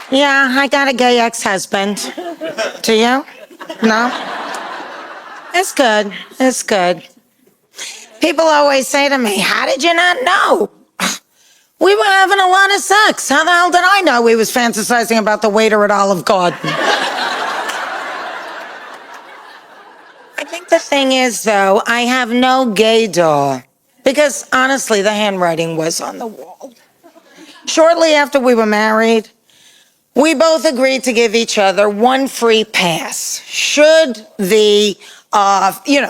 Yeah, I got a gay ex-husband. Do you? No? It's good. It's good. People always say to me, how did you not know? We were having a lot of sex. How the hell did I know he was fantasizing about the waiter at Olive Garden? I think the thing is, though, I have no gaydar. Because honestly, the handwriting was on the wall. Shortly after we were married, we both agreed to give each other one free pass. Should the,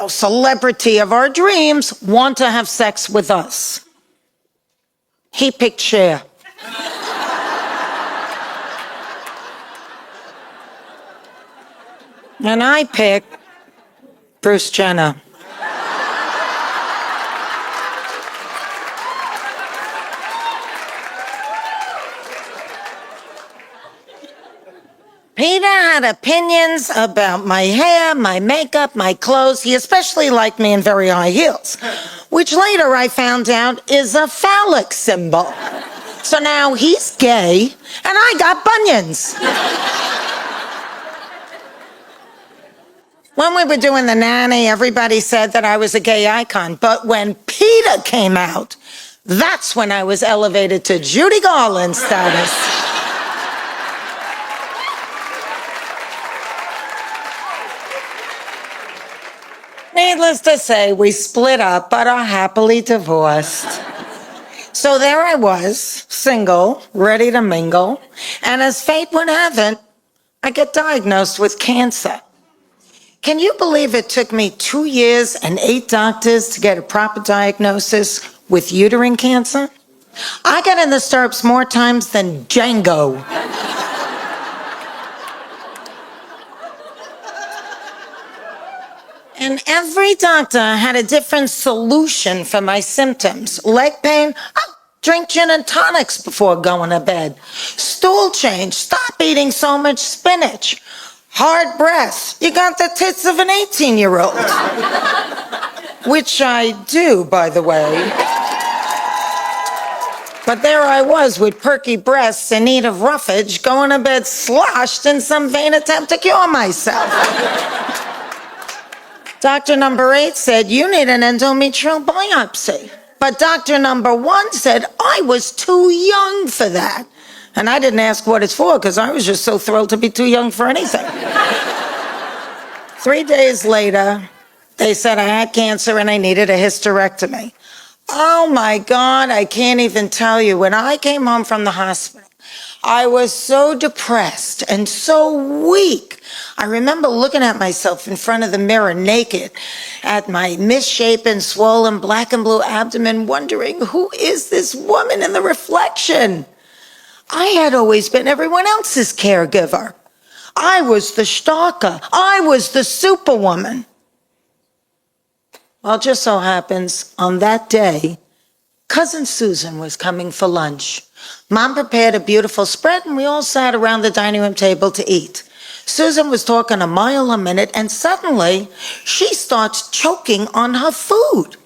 celebrity of our dreams want to have sex with us? He picked Cher. And I picked Bruce Jenner. Peter had opinions about my hair, my makeup, my clothes. He especially liked me in very high heels, which later I found out is a phallic symbol. So now he's gay, and I got bunions. When we were doing The Nanny, everybody said that I was a gay icon. But when Peter came out, that's when I was elevated to Judy Garland status. Needless to say, we split up, but are happily divorced. So there I was, single, ready to mingle, and as fate would have it, I get diagnosed with cancer. Can you believe it took me 2 years and 8 doctors to get a proper diagnosis with uterine cancer? I got in the stirrups more times than Django. And every doctor had a different solution for my symptoms. Leg pain? Oh, drink gin and tonics before going to bed. Stool change? Stop eating so much spinach. Hard breath? You got the tits of an 18-year-old. Which I do, by the way. But there I was with perky breasts in need of roughage, going to bed sloshed in some vain attempt to cure myself. Doctor number 8 said, you need an endometrial biopsy. But doctor number 1 said, I was too young for that. And I didn't ask what it's for because I was just so thrilled to be too young for anything. 3 days later, they said I had cancer and I needed a hysterectomy. Oh my God, I can't even tell you. When I came home from the hospital, I was so depressed and so weak. I remember looking at myself in front of the mirror naked at my misshapen, swollen, black and blue abdomen, wondering, who is this woman in the reflection? I had always been everyone else's caregiver. I was the stalker. I was the superwoman. Well, it just so happens on that day, Cousin Susan was coming for lunch. Mom prepared a beautiful spread and we all sat around the dining room table to eat. Susan was talking a mile a minute and suddenly she starts choking on her food.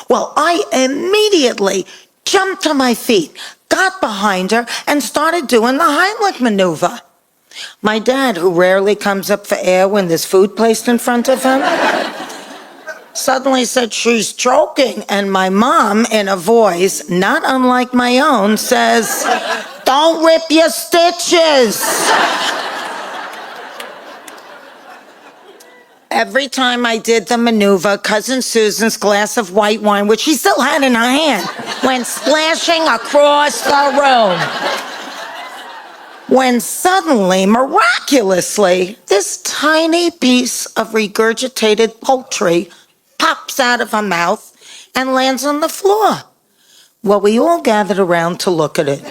Well, I immediately jumped to my feet, got behind her and started doing the Heimlich maneuver. My dad, who rarely comes up for air when there's food placed in front of him, suddenly said, she's choking. And my mom, in a voice not unlike my own, says, don't rip your stitches. Every time I did the maneuver, Cousin Susan's glass of white wine, which she still had in her hand, went splashing across the room. When suddenly, miraculously, this tiny piece of regurgitated poultry pops out of her mouth and lands on the floor. Well, we all gathered around to look at it.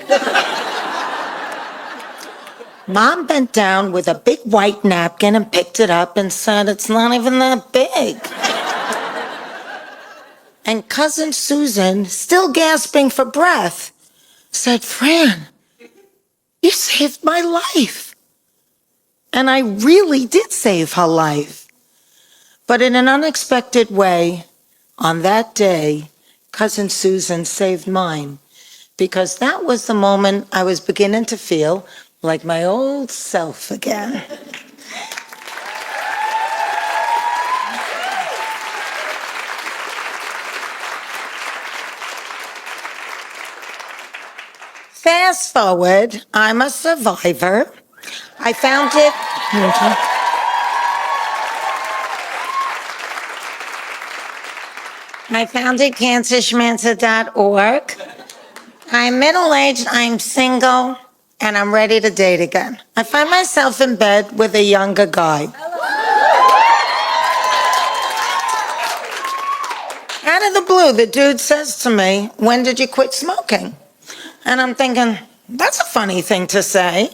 Mom bent down with a big white napkin and picked it up and said, it's not even that big. And Cousin Susan, still gasping for breath, said, Fran, you saved my life. And I really did save her life. But in an unexpected way, on that day, Cousin Susan saved mine. Because that was the moment I was beginning to feel like my old self again. Fast forward, I'm a survivor. I found it. I founded cancerschmancer.org. I'm middle-aged, I'm single, and I'm ready to date again. I find myself in bed with a younger guy. Out of the blue, the dude says to me, "When did you quit smoking?" And I'm thinking, that's a funny thing to say.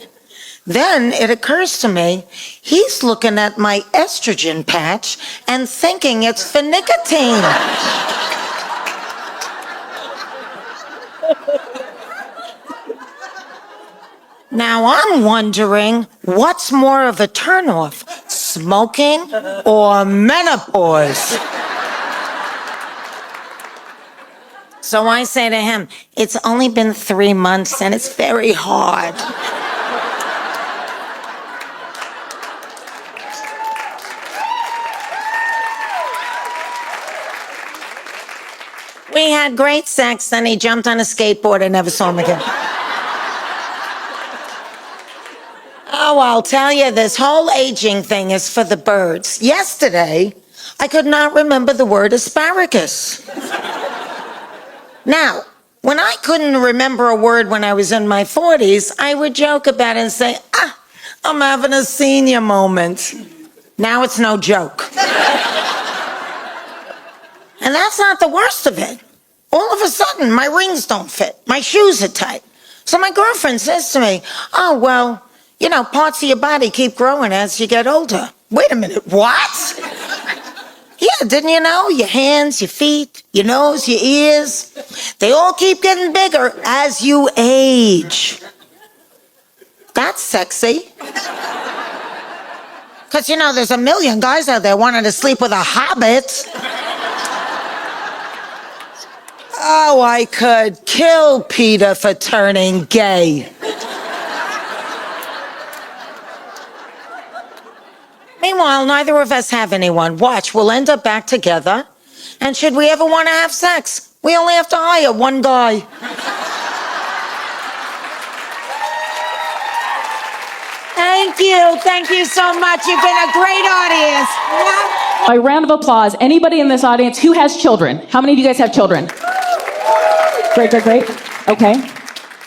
Then it occurs to me, he's looking at my estrogen patch and thinking it's for nicotine. Now I'm wondering, what's more of a turnoff, smoking or menopause? So I say to him, it's only been 3 months and it's very hard. We had great sex, then he jumped on a skateboard and never saw him again. Oh, I'll tell you, this whole aging thing is for the birds. Yesterday, I could not remember the word asparagus. Now, when I couldn't remember a word when I was in my 40s, I would joke about it and say, I'm having a senior moment. Now it's no joke. And that's not the worst of it. All of a sudden, my rings don't fit. My shoes are tight. So my girlfriend says to me, oh, well, you know, parts of your body keep growing as you get older. Wait a minute, what? Yeah, didn't you know? Your hands, your feet, your nose, your ears, they all keep getting bigger as you age. That's sexy. Because, you know, there's a million guys out there wanting to sleep with a hobbit. Oh, I could kill Peter for turning gay. Meanwhile, neither of us have anyone. Watch, we'll end up back together. And should we ever want to have sex, we only have to hire one guy. Thank you so much. You've been a great audience. A round of applause. Anybody in this audience who has children? How many of you guys have children? Great. Okay.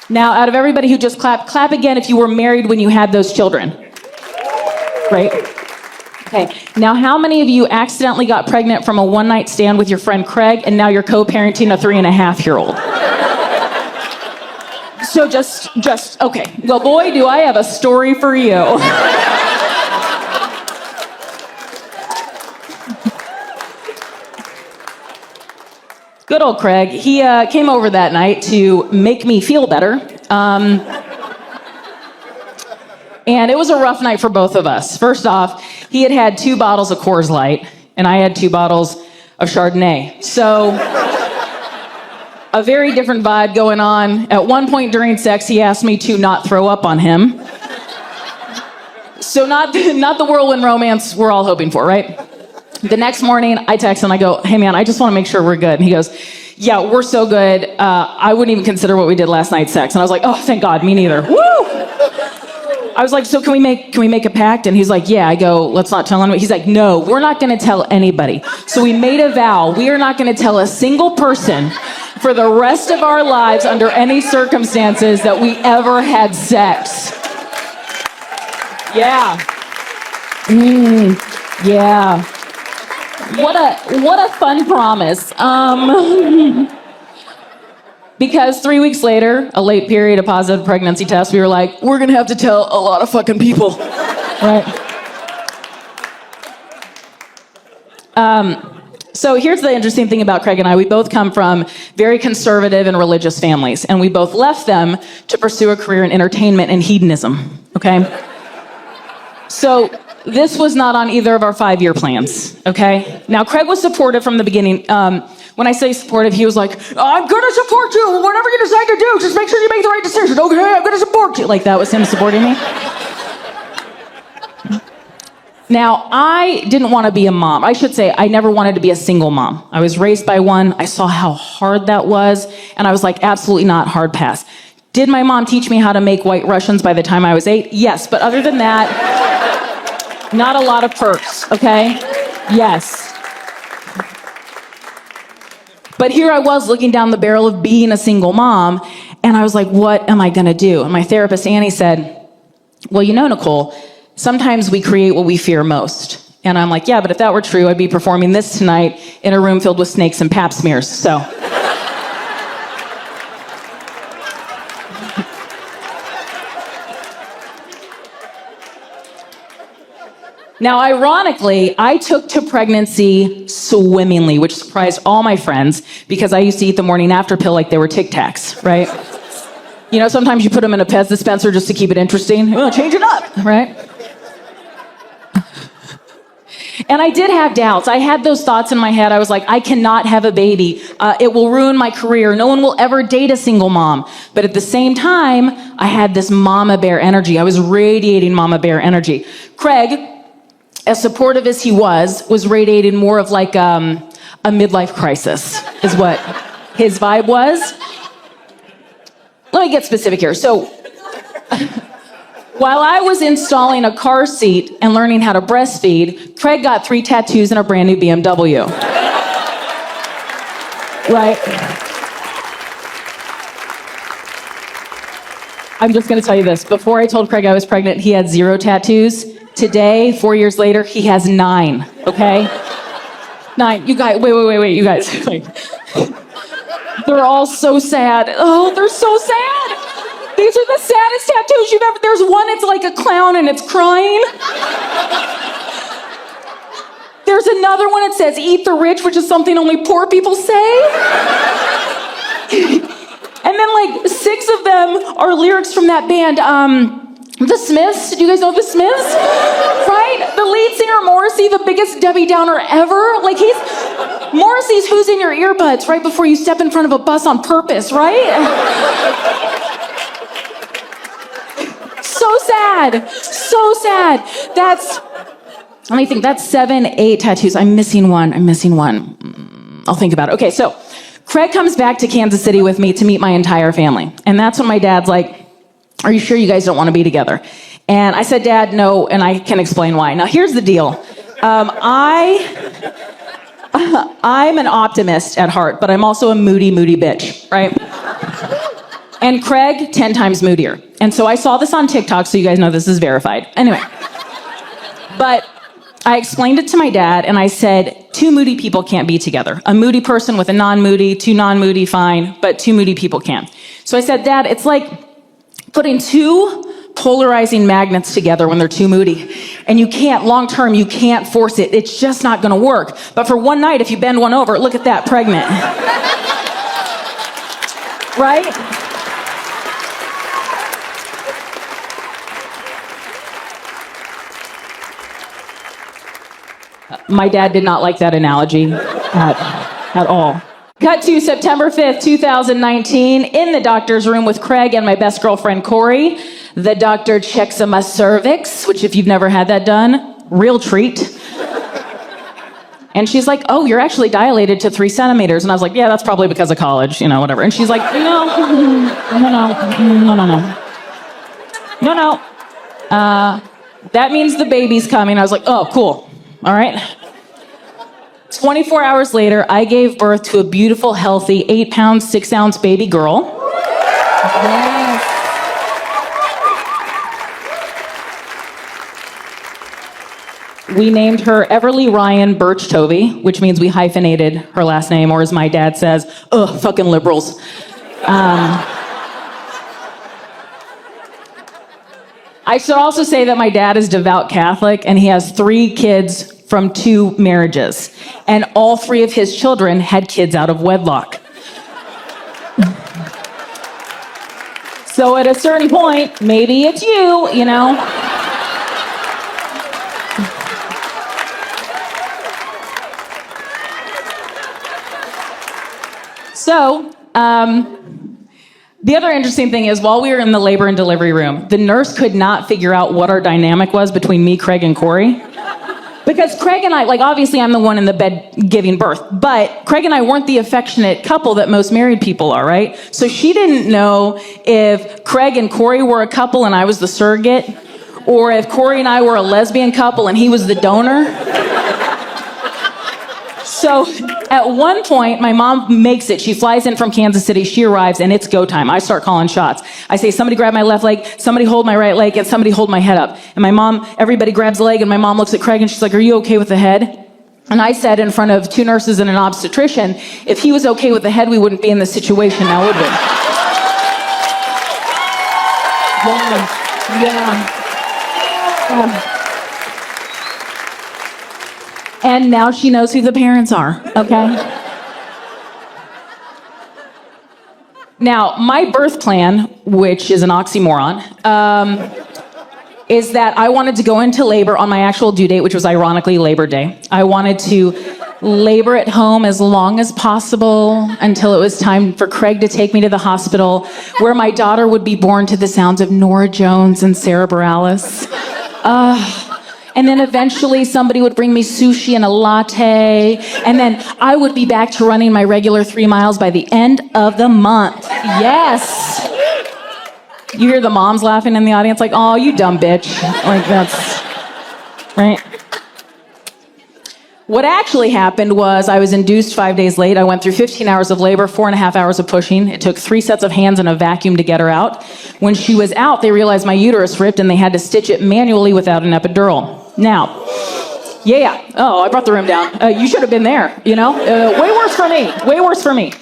Now, out of everybody who just clapped, clap again if you were married when you had those children. Great. Okay. Now, how many of you accidentally got pregnant from a one-night stand with your friend Craig, and now you're co-parenting a 3.5-year-old? So just, okay. Well, boy, do I have a story for you. Good old Craig. He came over that night to make me feel better. And it was a rough night for both of us. First off, he had 2 bottles of Coors Light, and I had 2 bottles of Chardonnay. So, a very different vibe going on. At one point during sex, he asked me to not throw up on him. So not the whirlwind romance we're all hoping for, right? The next morning, I text him, I go, hey man, I just want to make sure we're good. And he goes, yeah, we're so good. I wouldn't even consider what we did last night sex. And I was like, oh, thank God, me neither. Woo! I was like, so can we make a pact? And he's like, yeah. I go, let's not tell anyone. He's like, no, we're not going to tell anybody. So we made a vow. We are not going to tell a single person for the rest of our lives under any circumstances that we ever had sex. Yeah. Yeah. What a fun promise. Because 3 weeks later, a late period, a positive pregnancy test, we were like, we're gonna have to tell a lot of fucking people, right? So here's the interesting thing about Craig and I. We both come from very conservative and religious families, and we both left them to pursue a career in entertainment and hedonism, okay? So this was not on either of our 5-year plans, okay? Now, Craig was supportive from the beginning. When I say supportive, he was like, I'm going to support you. Whatever you decide to do, just make sure you make the right decision. Okay, I'm going to support you. Like that was him supporting me. Now, I didn't want to be a mom. I should say I never wanted to be a single mom. I was raised by one. I saw how hard that was. And I was like, absolutely not, hard pass. Did my mom teach me how to make White Russians by the time I was 8? Yes. But other than that, not a lot of perks, okay? Yes. But here I was looking down the barrel of being a single mom. And I was like, what am I going to do? And my therapist, Annie, said, well, you know, Nicole, sometimes we create what we fear most. And I'm like, yeah, but if that were true, I'd be performing this tonight in a room filled with snakes and pap smears. So. Now, ironically, I took to pregnancy swimmingly, which surprised all my friends because I used to eat the morning after pill like they were Tic Tacs, right? You know, sometimes you put them in a Pez dispenser just to keep it interesting. Oh, change it up, right? And I did have doubts. I had those thoughts in my head. I was like, I cannot have a baby. It will ruin my career. No one will ever date a single mom. But at the same time, I had this mama bear energy. I was radiating mama bear energy. Craig, as supportive as he was radiating more of like a midlife crisis, is what his vibe was. Let me get specific here. So, while I was installing a car seat and learning how to breastfeed, Craig got 3 tattoos and a brand new BMW. Right? I'm just going to tell you this. Before I told Craig I was pregnant, he had 0 tattoos. Today, 4 years later, he has 9, okay? 9. You guys, wait, you guys. They're all so sad. Oh, they're so sad. These are the saddest tattoos you've ever... There's one, it's like a clown and it's crying. There's another one, it says, eat the rich, which is something only poor people say. And then like 6 of them are lyrics from that band, The Smiths. Do you guys know The Smiths? Right? The lead singer, Morrissey, the biggest Debbie Downer ever. Like Morrissey's Who's in Your Earbuds right before you step in front of a bus on purpose, right? So sad. So sad. Let me think, that's 7, 8 tattoos. I'm missing one. I'll think about it. Okay, so Craig comes back to Kansas City with me to meet my entire family. And that's when my dad's like, are you sure you guys don't want to be together? And I said, Dad, no, and I can explain why. Now, here's the deal. I'm an optimist at heart, but I'm also a moody bitch, right? And Craig, 10 times moodier. And so I saw this on TikTok, so you guys know this is verified. Anyway. But I explained it to my dad, and I said, 2 moody people can't be together. A moody person with a non-moody, 2 non-moody, fine, but 2 moody people can. So I said, Dad, it's like putting 2 polarizing magnets together when they're too moody. And you can't, long term, you can't force it. It's just not gonna work. But for one night, if you bend one over, look at that, pregnant. Right? My dad did not like that analogy at all. Cut to September 5th, 2019, in the doctor's room with Craig and my best girlfriend, Corey. The doctor checks on my cervix, which if you've never had that done, real treat. And she's like, oh, you're actually dilated to 3 centimeters. And I was like, yeah, that's probably because of college, whatever. And she's like, no. That means the baby's coming. I was like, oh, cool. All right. 24 hours later, I gave birth to a beautiful, healthy, 8-pound, 6-ounce baby girl. Yes. We named her Everly Ryan Birch Tovey, which means we hyphenated her last name, or as my dad says, ugh, fucking liberals. I should also say that my dad is devout Catholic, and he has 3 kids from 2 marriages. And all 3 of his children had kids out of wedlock. So at a certain point, maybe it's you know. So, the other interesting thing is while we were in the labor and delivery room, the nurse could not figure out what our dynamic was between me, Craig, and Corey. Because Craig and I, like, obviously I'm the one in the bed giving birth, but Craig and I weren't the affectionate couple that most married people are, right? So she didn't know if Craig and Corey were a couple and I was the surrogate, or if Corey and I were a lesbian couple and he was the donor. So at one point, my mom makes it. She flies in from Kansas City. She arrives, and it's go time. I start calling shots. I say, somebody grab my left leg, somebody hold my right leg, and somebody hold my head up. And my mom, everybody grabs a leg, and my mom looks at Craig, and she's like, are you okay with the head? And I said in front of 2 nurses and an obstetrician, if he was okay with the head, we wouldn't be in this situation now, would we? Yeah. And now she knows who the parents are, okay? Now, my birth plan, which is an oxymoron, is that I wanted to go into labor on my actual due date, which was ironically Labor Day. I wanted to labor at home as long as possible until it was time for Craig to take me to the hospital, where my daughter would be born to the sounds of Nora Jones and Sarah Bareilles. And then eventually somebody would bring me sushi and a latte. And then I would be back to running my regular 3 miles by the end of the month. Yes. You hear the moms laughing in the audience like, oh, you dumb bitch. Like that's, right? What actually happened was I was induced 5 days late. I went through 15 hours of labor, 4.5 hours of pushing. It took 3 sets of hands and a vacuum to get her out. When she was out, they realized my uterus ripped and they had to stitch it manually without an epidural. Now, oh, I brought the room down. You should have been there, you know? Way worse for me.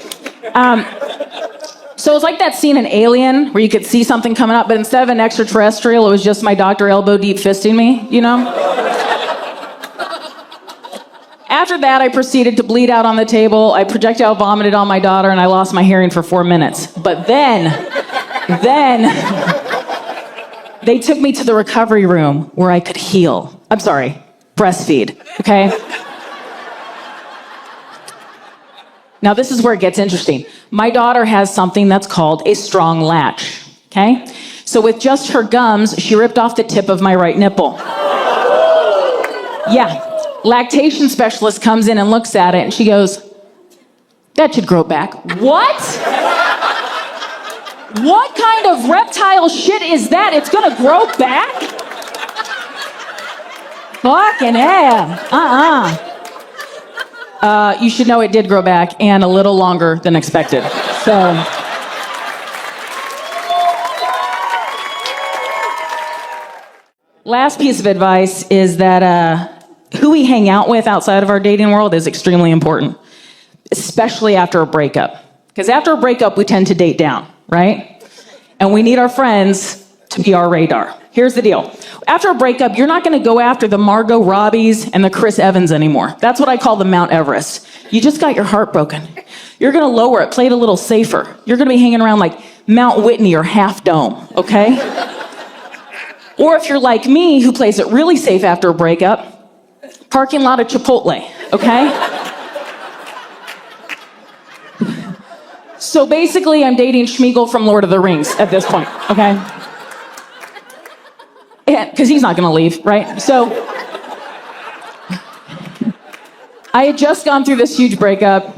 So it was like that scene in Alien where you could see something coming up, but instead of an extraterrestrial, it was just my doctor elbow deep fisting me, you know? After that, I proceeded to bleed out on the table. I projectile vomited on my daughter, and I lost my hearing for 4 minutes. But then, they took me to the recovery room where I could heal. I'm sorry, breastfeed, okay? Now, this is where it gets interesting. My daughter has something that's called a strong latch, okay? So with just her gums, she ripped off the tip of my right nipple. Yeah. Lactation specialist comes in and looks at it, and she goes, that should grow back. What? What kind of reptile shit is that? It's gonna grow back? Fucking hell. You should know it did grow back, and a little longer than expected. So. Last piece of advice is that, who we hang out with outside of our dating world is extremely important, especially after a breakup. Because after a breakup, we tend to date down, right? And we need our friends to be our radar. Here's the deal. After a breakup, you're not going to go after the Margot Robbies and the Chris Evans anymore. That's what I call the Mount Everest. You just got your heart broken. You're going to lower it, play it a little safer. You're going to be hanging around like Mount Whitney or Half Dome, okay? Or if you're like me, who plays it really safe after a breakup, parking lot of Chipotle, okay? So basically, I'm dating Schmeagol from Lord of the Rings at this point, okay? Because he's not gonna leave, right? So, I had just gone through this huge breakup,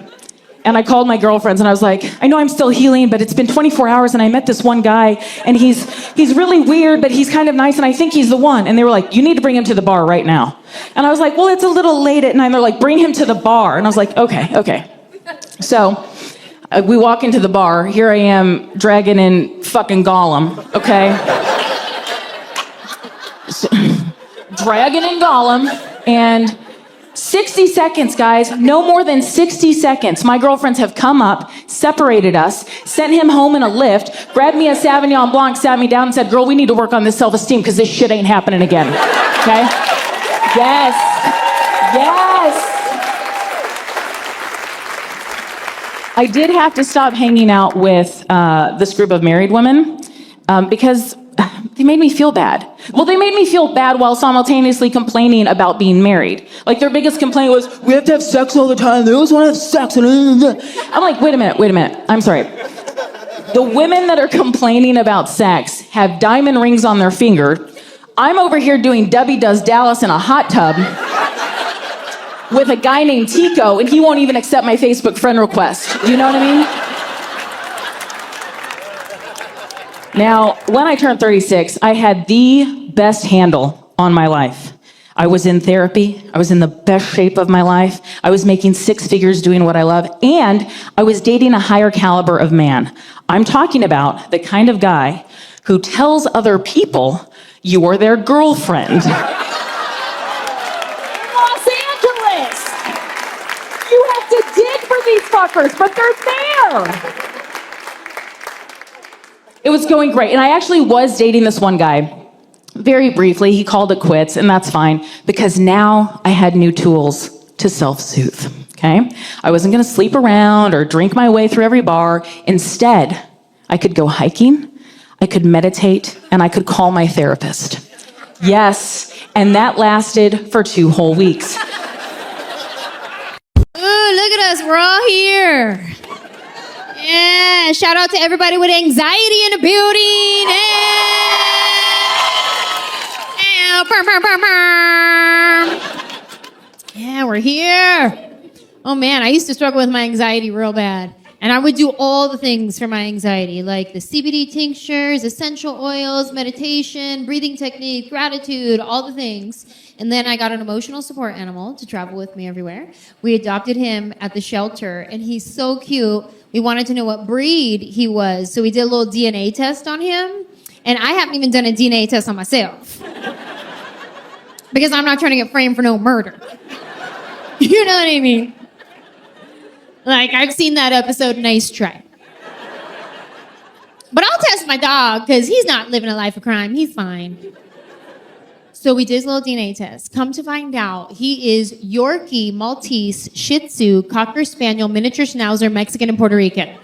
and I called my girlfriends, and I was like, I know I'm still healing, but it's been 24 hours, and I met this one guy, and he's really weird, but he's kind of nice, and I think he's the one. And they were like, you need to bring him to the bar right now. And I was like, well, it's a little late at night. And they're like, bring him to the bar. And I was like, okay. So we walk into the bar. Here I am dragging in fucking Gollum, okay? So, dragging in Gollum, and 60 seconds, guys, no more than 60 seconds. My girlfriends have come up, separated us, sent him home in a lift, grabbed me a Sauvignon Blanc, sat me down and said, girl, we need to work on this self-esteem because this shit ain't happening again, okay? Yes. I did have to stop hanging out with this group of married women because they made me feel bad. Well, they made me feel bad while simultaneously complaining about being married. Like, their biggest complaint was, we have to have sex all the time. They always want to have sex. I'm like, wait a minute. I'm sorry. The women that are complaining about sex have diamond rings on their finger. I'm over here doing Debbie Does Dallas in a hot tub with a guy named Tico, and he won't even accept my Facebook friend request. Do you know what I mean? Now, when I turned 36, I had the best handle on my life. I was in therapy. I was in the best shape of my life. I was making 6 figures doing what I love, and I was dating a higher caliber of man. I'm talking about the kind of guy who tells other people you're their girlfriend. Los Angeles! You have to dig for these fuckers, but they're there! It was going great, and I actually was dating this one guy. Very briefly, he called it quits, and that's fine, because now I had new tools to self-soothe, okay? I wasn't gonna sleep around or drink my way through every bar. Instead, I could go hiking, I could meditate, and I could call my therapist. Yes, and that lasted for 2 whole weeks. Ooh, look at us, we're all here. Yeah, shout out to everybody with anxiety in the building. Yeah, we're here. Oh man, I used to struggle with my anxiety real bad. And I would do all the things for my anxiety, like the CBD tinctures, essential oils, meditation, breathing technique, gratitude, all the things. And then I got an emotional support animal to travel with me everywhere. We adopted him at the shelter, and he's so cute. We wanted to know what breed he was, so we did a little DNA test on him. And I haven't even done a DNA test on myself. Because I'm not trying to get framed for no murder. You know what I mean? Like, I've seen that episode, Nice Try. But I'll test my dog, because he's not living a life of crime. He's fine. So we did his little DNA test. Come to find out, he is Yorkie, Maltese, Shih Tzu, Cocker Spaniel, Miniature Schnauzer, Mexican, and Puerto Rican.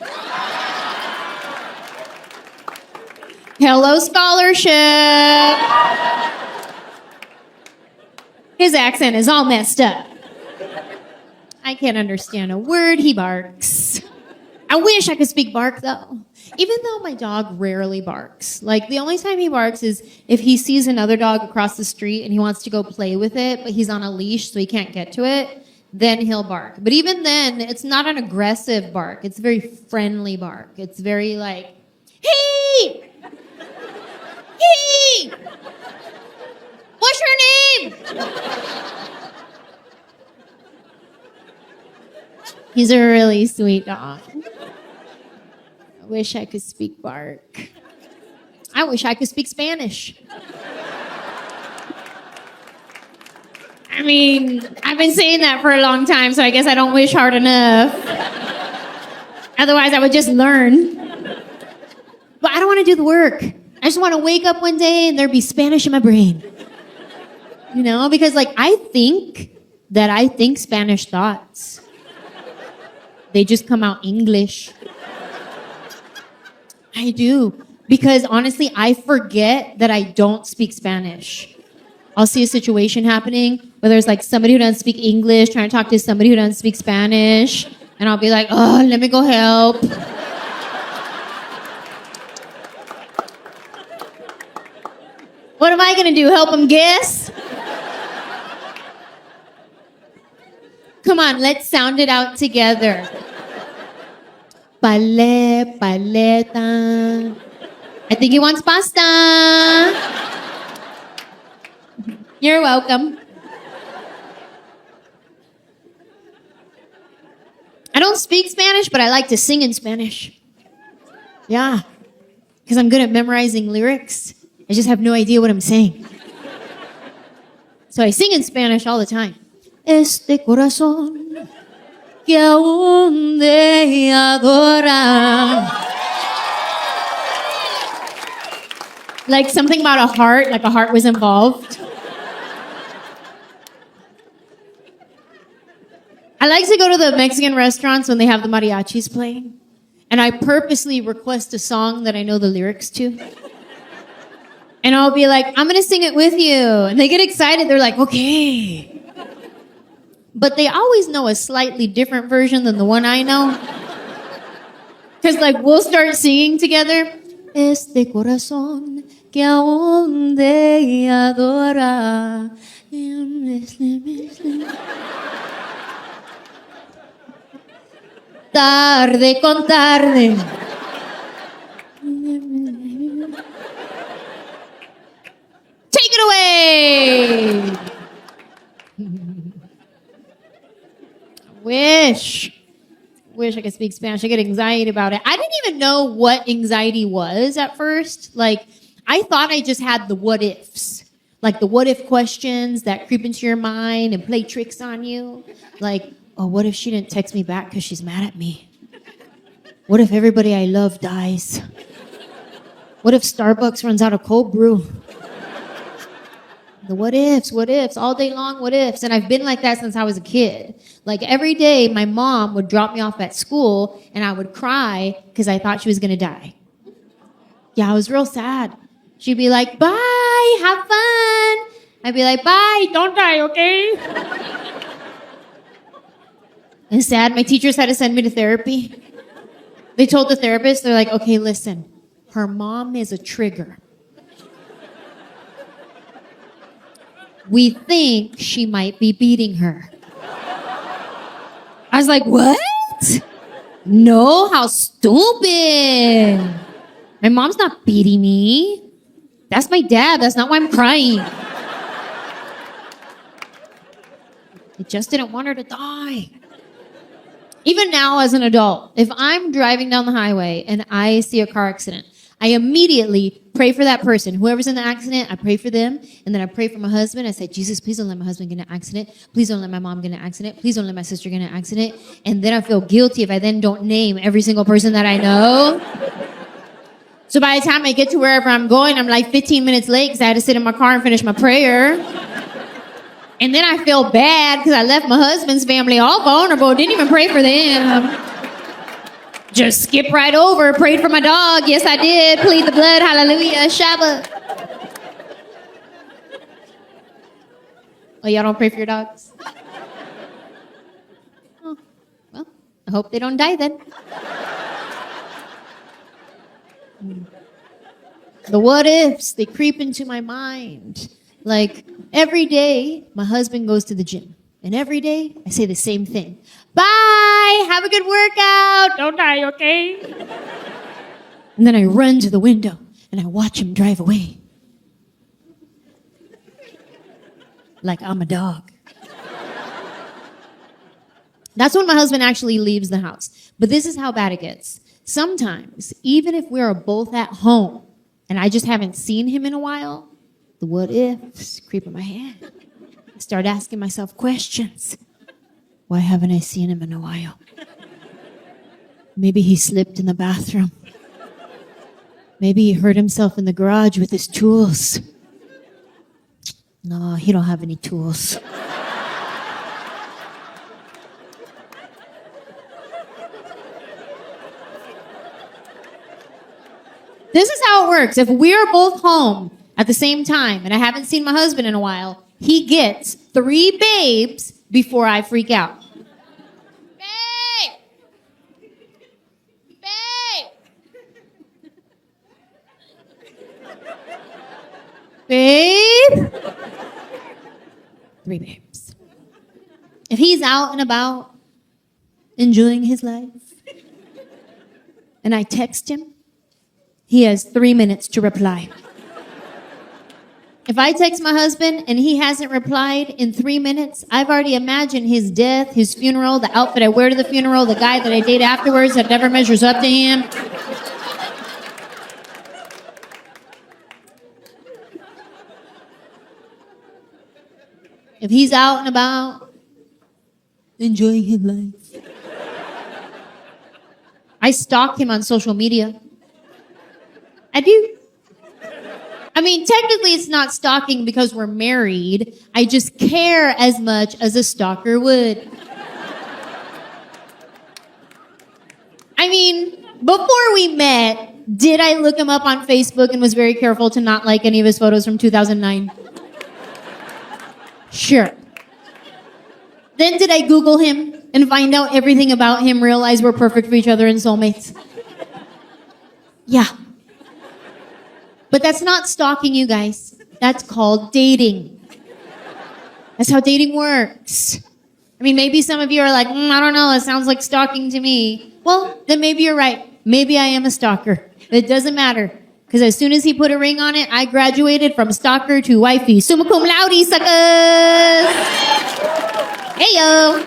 Hello, scholarship. His accent is all messed up. I can't understand a word he barks. I wish I could speak bark, though. Even though my dog rarely barks. Like, the only time he barks is if he sees another dog across the street and he wants to go play with it, but he's on a leash so he can't get to it, then he'll bark. But even then, it's not an aggressive bark. It's a very friendly bark. It's very like, hey! Hey! What's your name? He's a really sweet dog. I wish I could speak bark. I wish I could speak Spanish. I mean, I've been saying that for a long time, so I guess I don't wish hard enough. Otherwise, I would just learn. But I don't want to do the work. I just want to wake up one day and there'd be Spanish in my brain. You know, because like I think Spanish thoughts. They just come out English. I do. Because honestly, I forget that I don't speak Spanish. I'll see a situation happening where there's like somebody who doesn't speak English trying to talk to somebody who doesn't speak Spanish. And I'll be like, oh, let me go help. What am I going to do? Help them guess? Come on, let's sound it out together. Paleta. I think he wants pasta. You're welcome. I don't speak Spanish, but I like to sing in Spanish. Yeah, because I'm good at memorizing lyrics. I just have no idea what I'm saying. So I sing in Spanish all the time. Este corazón que aún te adora. Like something about a heart, like a heart was involved. I like to go to the Mexican restaurants when they have the mariachis playing. And I purposely request a song that I know the lyrics to. And I'll be like, I'm going to sing it with you. And they get excited. They're like, okay. But they always know a slightly different version than the one I know. Because, like, we'll start singing together. Este corazón que aún te adora. Tarde con tarde. Take it away. Wish I could speak Spanish. I get anxiety about it. I didn't even know what anxiety was at first. Like, I thought I just had the what ifs. Like the what if questions that creep into your mind and play tricks on you. Like, oh, what if she didn't text me back because she's mad at me? What if everybody I love dies? What if Starbucks runs out of cold brew? The what ifs, all day long, what ifs. And I've been like that since I was a kid. Like every day, my mom would drop me off at school and I would cry because I thought she was going to die. Yeah, I was real sad. She'd be like, bye, have fun. I'd be like, bye, don't die, okay? And sad, my teachers had to send me to therapy. They told the therapist, they're like, okay, listen, her mom is a trigger. We think she might be beating her. I was like, what? No, how stupid. My mom's not beating me. That's my dad. That's not why I'm crying. I just didn't want her to die. Even now as an adult, if I'm driving down the highway and I see a car accident, I immediately pray for that person. Whoever's in the accident, I pray for them. And then I pray for my husband. I say, Jesus, please don't let my husband get in an accident. Please don't let my mom get in an accident. Please don't let my sister get in an accident. And then I feel guilty if I then don't name every single person that I know. So by the time I get to wherever I'm going, I'm like 15 minutes late because I had to sit in my car and finish my prayer. And then I feel bad because I left my husband's family all vulnerable. Didn't even pray for them. Just skip right over. Prayed for my dog. Yes, I did. Plead the blood. Hallelujah. Shabbat. Oh, y'all don't pray for your dogs? Oh, well, I hope they don't die then. The what ifs, they creep into my mind. Like, every day, my husband goes to the gym. And every day, I say the same thing. Bye! Have a good workout! Don't die, okay? And then I run to the window, and I watch him drive away. Like I'm a dog. That's when my husband actually leaves the house. But this is how bad it gets. Sometimes, even if we're both at home, and I just haven't seen him in a while, the what ifs creep in my head. I start asking myself questions. Why haven't I seen him in a while? Maybe he slipped in the bathroom. Maybe he hurt himself in the garage with his tools. No, he don't have any tools. This is how it works. If we're both home at the same time and I haven't seen my husband in a while, he gets 3 babes before I freak out. Babe! Babe! Babe! 3 babes. If he's out and about, enjoying his life, and I text him, he has 3 minutes to reply. If I text my husband and he hasn't replied in 3 minutes, I've already imagined his death, his funeral, the outfit I wear to the funeral, the guy that I date afterwards that never measures up to him. If he's out and about, enjoying his life, I stalk him on social media. I do. I mean, technically it's not stalking because we're married. I just care as much as a stalker would. I mean, before we met, Did I look him up on Facebook and was very careful to not like any of his photos from 2009? Sure. Then did I Google him and find out everything about him, realize we're perfect for each other and soulmates? Yeah. But that's not stalking, you guys. That's called dating. That's how dating works. I mean, maybe some of you are like, I don't know, it sounds like stalking to me. Well, then maybe you're right. Maybe I am a stalker. It doesn't matter. Because as soon as he put a ring on it, I graduated from stalker to wifey. Summa cum laude, suckers! Hey, yo!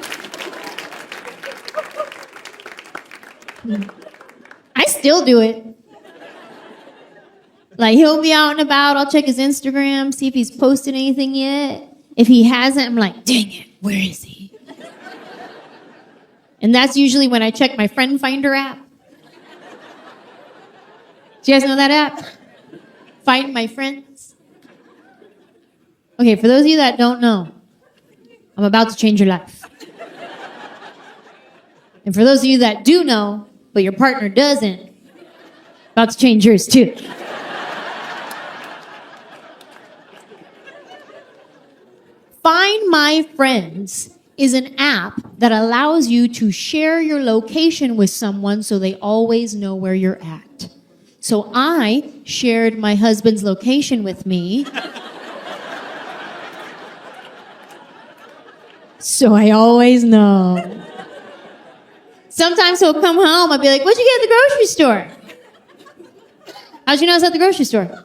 I still do it. Like, he'll be out and about. I'll check his Instagram, see if he's posted anything yet. If he hasn't, I'm like, dang it, where is he? And that's usually when I check my friend finder app. Do you guys know that app? Find my friends. Okay, for those of you that don't know, I'm about to change your life. And for those of you that do know, but your partner doesn't, about to change yours too. Find My Friends is an app that allows you to share your location with someone so they always know where you're at. So I shared my husband's location with me. So I always know. Sometimes he'll come home, I'll be like, what'd you get at the grocery store? How'd you know I was at the grocery store?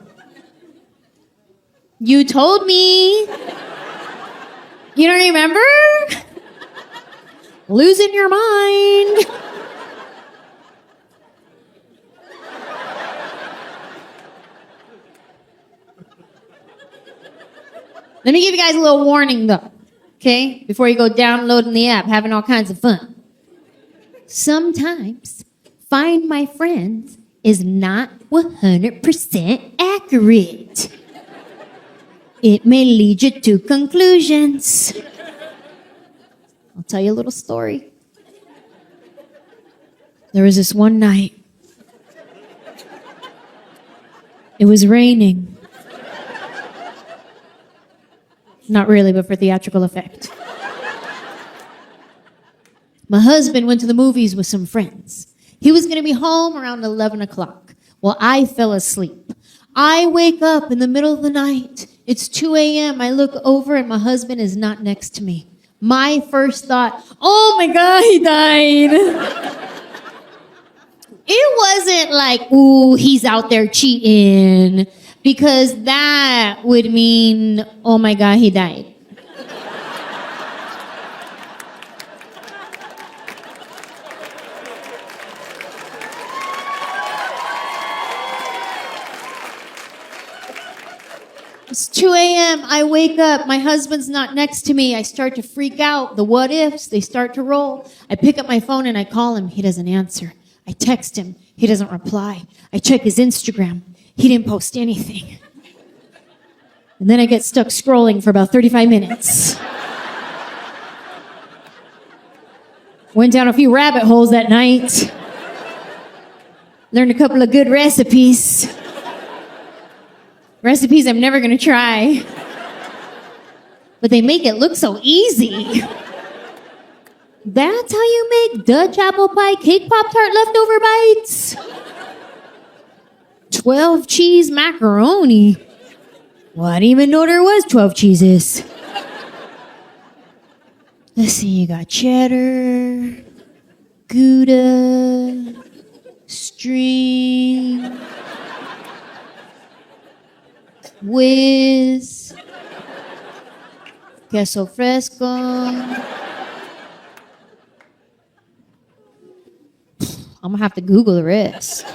You told me. You don't remember? Losing your mind. Let me give you guys a little warning, though, okay? Before you go downloading the app, having all kinds of fun. Sometimes Find My Friends is not 100% accurate. It may lead you to conclusions. I'll tell you a little story. There was this one night. It was raining. Not really, but for theatrical effect. My husband went to the movies with some friends. He was going to be home around 11 o'clock. Well, I fell asleep. I wake up in the middle of the night. It's 2 a.m. I look over and my husband is not next to me. My first thought, oh my God, he died. It wasn't like, ooh, he's out there cheating, because that would mean, oh my God, he died. It's 2 a.m. I wake up. My husband's not next to me. I start to freak out. The what ifs, they start to roll. I pick up my phone and I call him. He doesn't answer. I text him. He doesn't reply. I check his Instagram. He didn't post anything. And then I get stuck scrolling for about 35 minutes. Went down a few rabbit holes that night. Learned a couple of good recipes. Recipes I'm never going to try. But they make it look so easy. That's how you make Dutch apple pie cake Pop-Tart leftover bites? 12 cheese macaroni. Well, I didn't even know there was 12 cheeses. Let's see, you got cheddar, Gouda, string, whiz, queso fresco. I'm gonna have to Google the rest.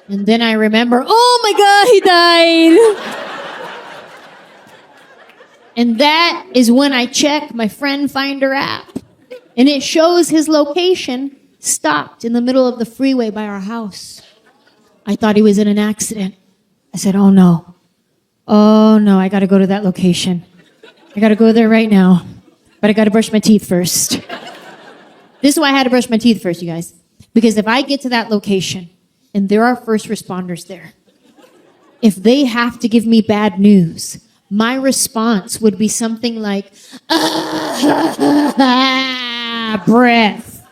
And then I remember, oh my God, he died. And that is when I check my friend finder app. And it shows his location stopped in the middle of the freeway by our house. I thought he was in an accident. I said, oh no, oh no, I gotta go to that location. I gotta go there right now. But I gotta brush my teeth first. This is why I had to brush my teeth first, you guys. Because if I get to that location and there are first responders there, if they have to give me bad news, my response would be something like, breath.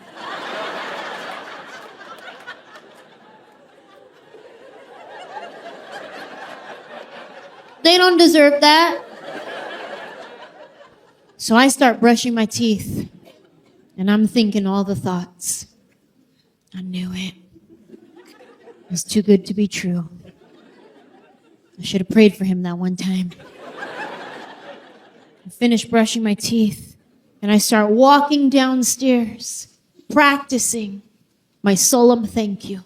They don't deserve that. So I start brushing my teeth, and I'm thinking all the thoughts. I knew it. It was too good to be true. I should have prayed for him that one time. I finish brushing my teeth, and I start walking downstairs, practicing my solemn thank you.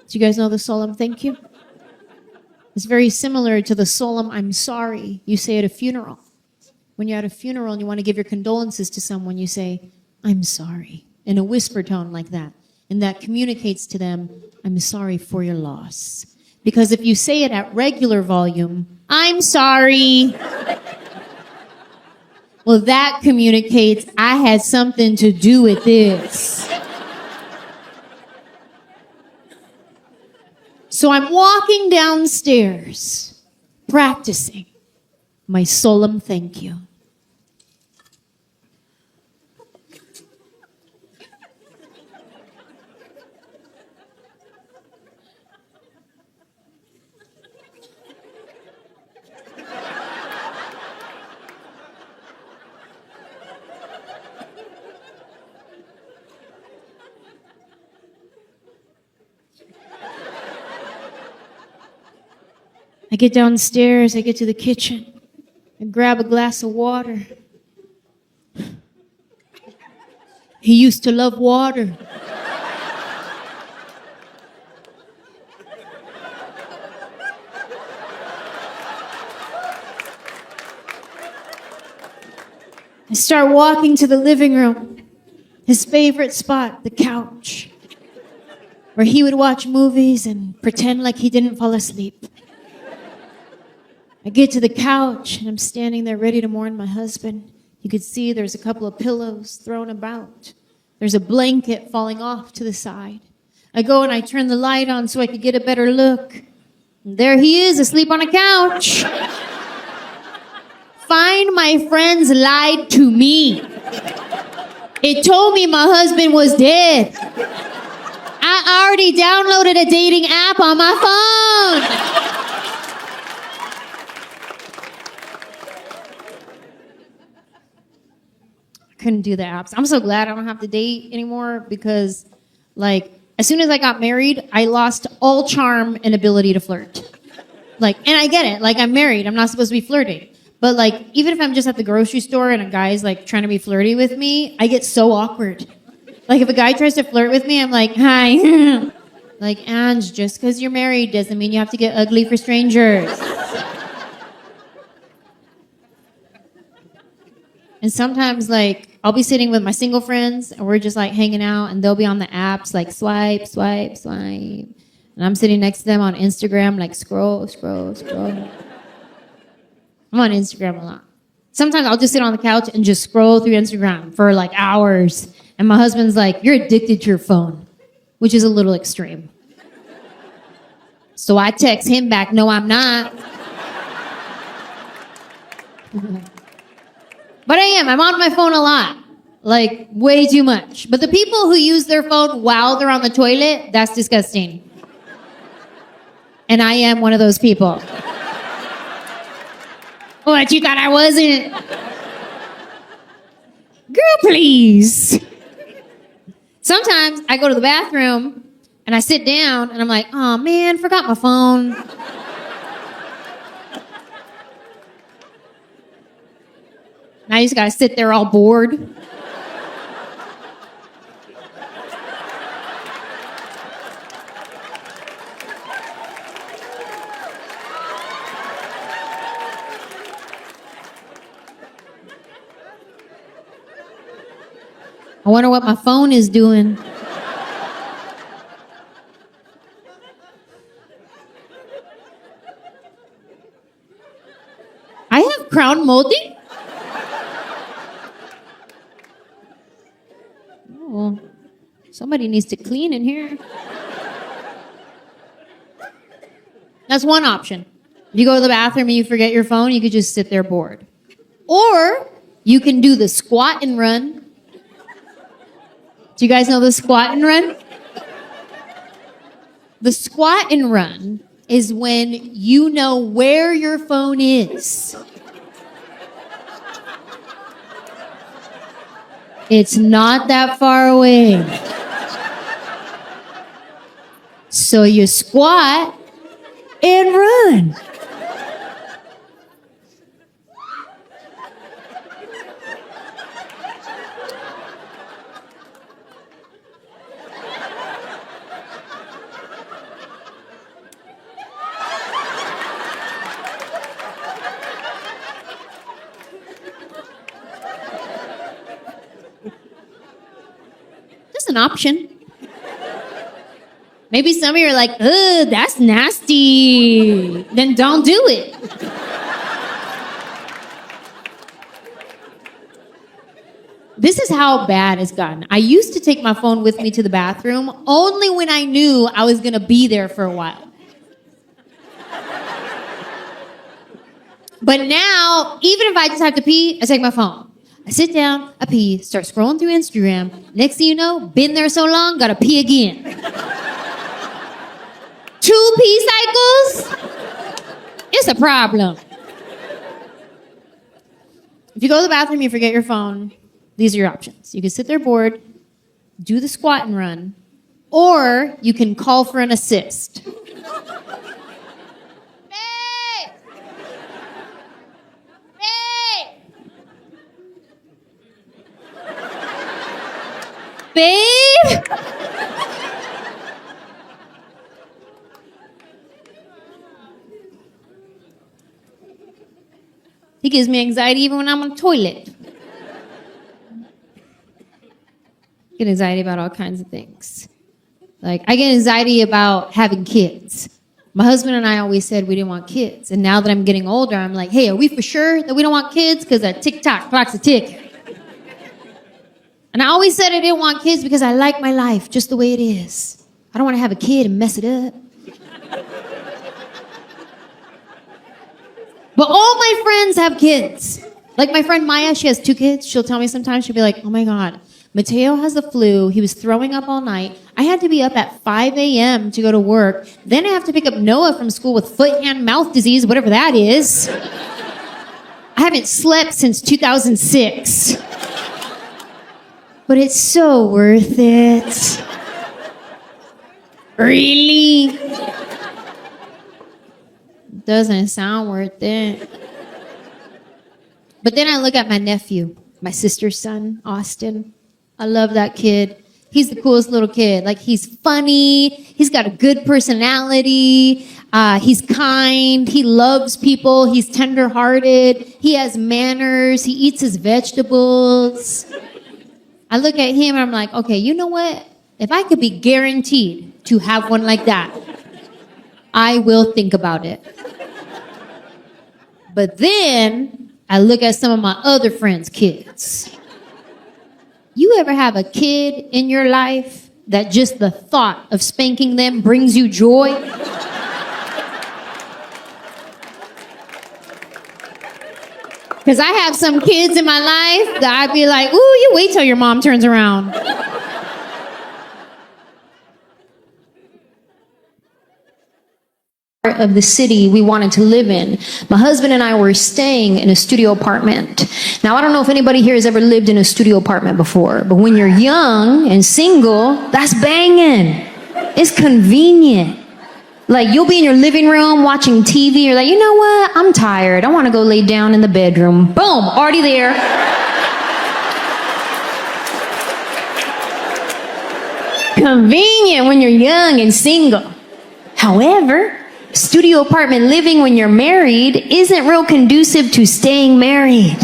Do you guys know the solemn thank you? It's very similar to the solemn I'm sorry you say at a funeral. When you're at a funeral and you want to give your condolences to someone, you say, I'm sorry, in a whisper tone like that. And that communicates to them, I'm sorry for your loss. Because if you say it at regular volume, I'm sorry. Well, that communicates, I had something to do with this. So I'm walking downstairs, practicing my solemn thank you. I get downstairs, I get to the kitchen, I grab a glass of water. He used to love water. I start walking to the living room, his favorite spot, the couch, where he would watch movies and pretend like he didn't fall asleep. I get to the couch and I'm standing there ready to mourn my husband. You could see there's a couple of pillows thrown about. There's a blanket falling off to the side. I go and I turn the light on so I could get a better look. And there he is, asleep on a couch. Find my friends lied to me. It told me my husband was dead. I already downloaded a dating app on my phone. Couldn't do the apps. I'm so glad I don't have to date anymore because, like, as soon as I got married, I lost all charm and ability to flirt. Like, and I get it. Like, I'm married. I'm not supposed to be flirting. But, like, even if I'm just at the grocery store and a guy's, like, trying to be flirty with me, I get so awkward. Like, if a guy tries to flirt with me, I'm like, hi. Like, Ange, just because you're married doesn't mean you have to get ugly for strangers. And sometimes, like, I'll be sitting with my single friends, and we're just, like, hanging out, and they'll be on the apps, like, swipe, swipe, swipe. And I'm sitting next to them on Instagram, like, scroll, scroll, scroll. I'm on Instagram a lot. Sometimes I'll just sit on the couch and just scroll through Instagram for, like, hours. And my husband's like, you're addicted to your phone, which is a little extreme. So I text him back, no, I'm not. But I am. I'm on my phone a lot. Like, way too much. But the people who use their phone while they're on the toilet, that's disgusting. And I am one of those people. What, you thought I wasn't? Girl, please. Sometimes I go to the bathroom and I sit down and I'm like, oh man, forgot my phone. Now you just gotta sit there all bored. I wonder what my phone is doing. dog molting? Oh, somebody needs to clean in here. That's one option. If you go to the bathroom and you forget your phone, you could just sit there bored. Or you can do the squat and run. Do you guys know the squat and run? The squat and run is when you know where your phone is. It's not that far away. So you squat and run. That's an option. Maybe some of you are like, ugh, that's nasty. Then don't do it. This is how bad it's gotten. I used to take my phone with me to the bathroom only when I knew I was going to be there for a while. But now, even if I just have to pee, I take my phone. I sit down, I pee, start scrolling through Instagram. Next thing you know, been there so long, gotta pee again. 2 pee cycles? It's a problem. If you go to the bathroom, you forget your phone, these are your options. You can sit there bored, do the squat and run, or you can call for an assist. Babe? He gives me anxiety even when I'm on the toilet. I get anxiety about all kinds of things. Like, I get anxiety about having kids. My husband and I always said we didn't want kids. And now that I'm getting older, I'm like, hey, are we for sure that we don't want kids? Because that tick-tock clock's a tick. And I always said I didn't want kids because I like my life just the way it is. I don't want to have a kid and mess it up. But all my friends have kids. Like my friend Maya, she has 2 kids. She'll tell me sometimes, she'll be like, oh my God, Mateo has the flu. He was throwing up all night. I had to be up at 5 a.m. to go to work. Then I have to pick up Noah from school with foot, hand, mouth disease, whatever that is. I haven't slept since 2006. But it's so worth it. Really? Doesn't sound worth it. But then I look at my nephew, my sister's son, Austin. I love that kid. He's the coolest little kid. Like, he's funny. He's got a good personality. He's kind. He loves people. He's tender-hearted. He has manners. He eats his vegetables. I look at him and I'm like, okay, you know what? If I could be guaranteed to have one like that, I will think about it. But then I look at some of my other friends' kids. You ever have a kid in your life that just the thought of spanking them brings you joy? Because I have some kids in my life that I'd be like, ooh, you wait till your mom turns around. Of the city we wanted to live in. My husband and I were staying in a studio apartment. Now, I don't know if anybody here has ever lived in a studio apartment before, but when you're young and single, that's banging. It's convenient. Like, you'll be in your living room watching TV. You're like, you know what? I'm tired. I want to go lay down in the bedroom. Boom, already there. Convenient when you're young and single. However, studio apartment living when you're married isn't real conducive to staying married.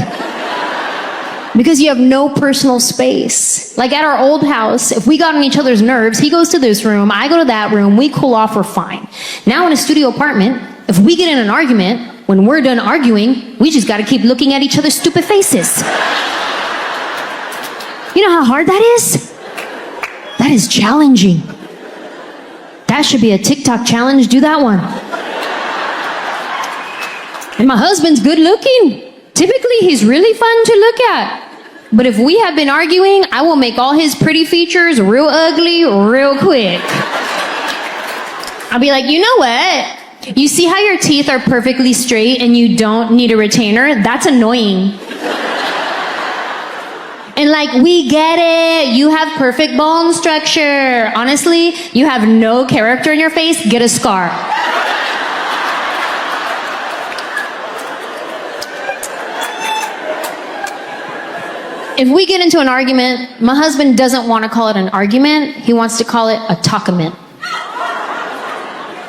Because you have no personal space. Like at our old house, if we got on each other's nerves, he goes to this room, I go to that room, we cool off, we're fine. Now in a studio apartment, if we get in an argument, When we're done arguing, we just gotta keep looking at each other's stupid faces. You know how hard that is? That is challenging. That should be a TikTok challenge. Do that one. And my husband's good looking. Typically, he's really fun to look at. But if we have been arguing, I will make all his pretty features real ugly real quick. I'll be like, you know what? You see how your teeth are perfectly straight and you don't need a retainer? That's annoying. And like, we get it. You have perfect bone structure. Honestly, you have no character in your face. Get a scar. If we get into an argument, my husband doesn't want to call it an argument. He wants to call it a talkament.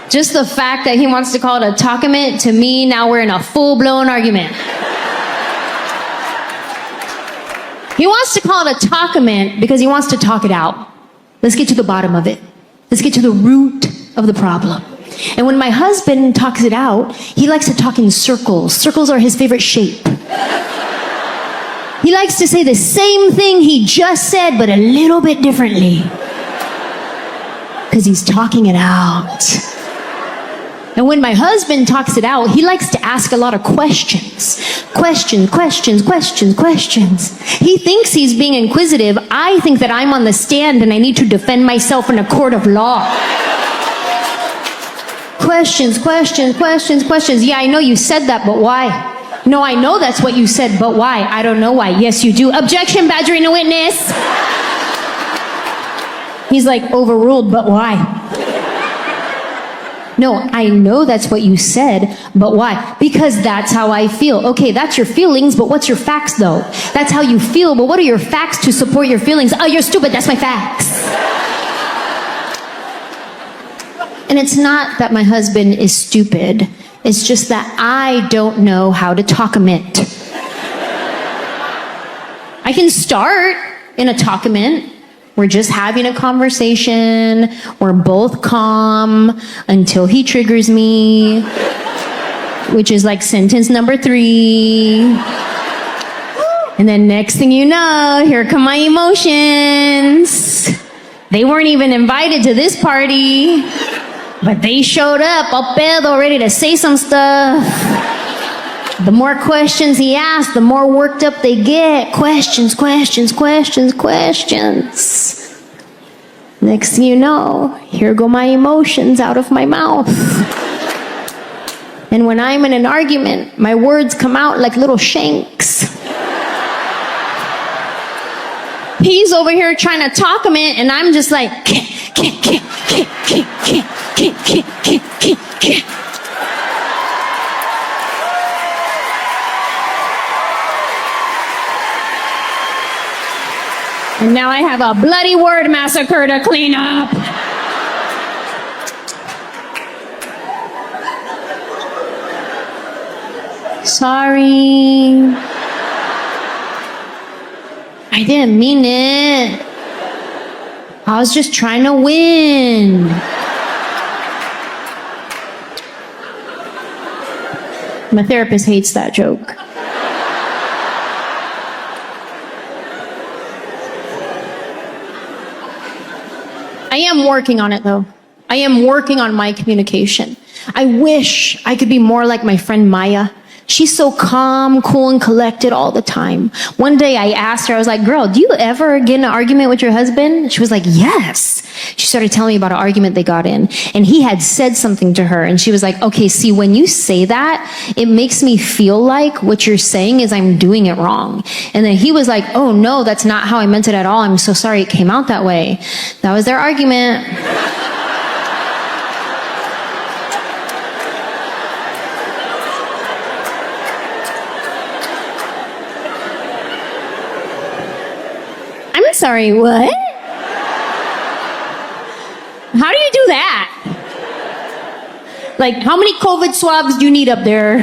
Just the fact that he wants to call it a talkament, to me, now we're in a full-blown argument. He wants to call it a talkament because he wants to talk it out. Let's get to the bottom of it. Let's get to the root of the problem. And when my husband talks it out, he likes to talk in circles. Circles are his favorite shape. He likes to say the same thing he just said, but a little bit differently. Because he's talking it out. And when my husband talks it out, he likes to ask a lot of questions. Questions. He thinks he's being inquisitive. I think that I'm on the stand and I need to defend myself in a court of law. Questions. Yeah, I know you said that, but why? No, I know that's what you said, but why? I don't know why. Yes, you do. Objection, badgering a witness. He's like, overruled, but why? No, I know that's what you said, but why? Because that's how I feel. Okay, that's your feelings, but what's your facts, though? That's how you feel, but what are your facts to support your feelings? Oh, you're stupid, that's my facts. And it's not that my husband is stupid. It's just that I don't know how to talkament. I can start in a talkament. We're just having a conversation. We're both calm until he triggers me, which is like sentence number 3. And then next thing you know, here come my emotions. They weren't even invited to this party, but they showed up, all pedo, ready to say some stuff. The more questions he asks, the more worked up they get. Questions. Next thing you know, here go my emotions out of my mouth. And when I'm in an argument, my words come out like little shanks. He's over here trying to talk him in, and I'm just like, And now I have a bloody word massacre to clean up. Sorry. I didn't mean it. I was just trying to win. My therapist hates that joke. I am working on it, though. I am working on my communication. I wish I could be more like my friend Maya. She's so calm, cool, and collected all the time. One day I asked her, I was like, girl, do you ever get in an argument with your husband? She was like, yes. She started telling me about an argument they got in, and he had said something to her, and she was like, okay, see, when you say that, it makes me feel like what you're saying is I'm doing it wrong. And then he was like, oh no, that's not how I meant it at all. I'm so sorry it came out that way. That was their argument. I'm sorry, what? How do you do that? Like, how many COVID swabs do you need up there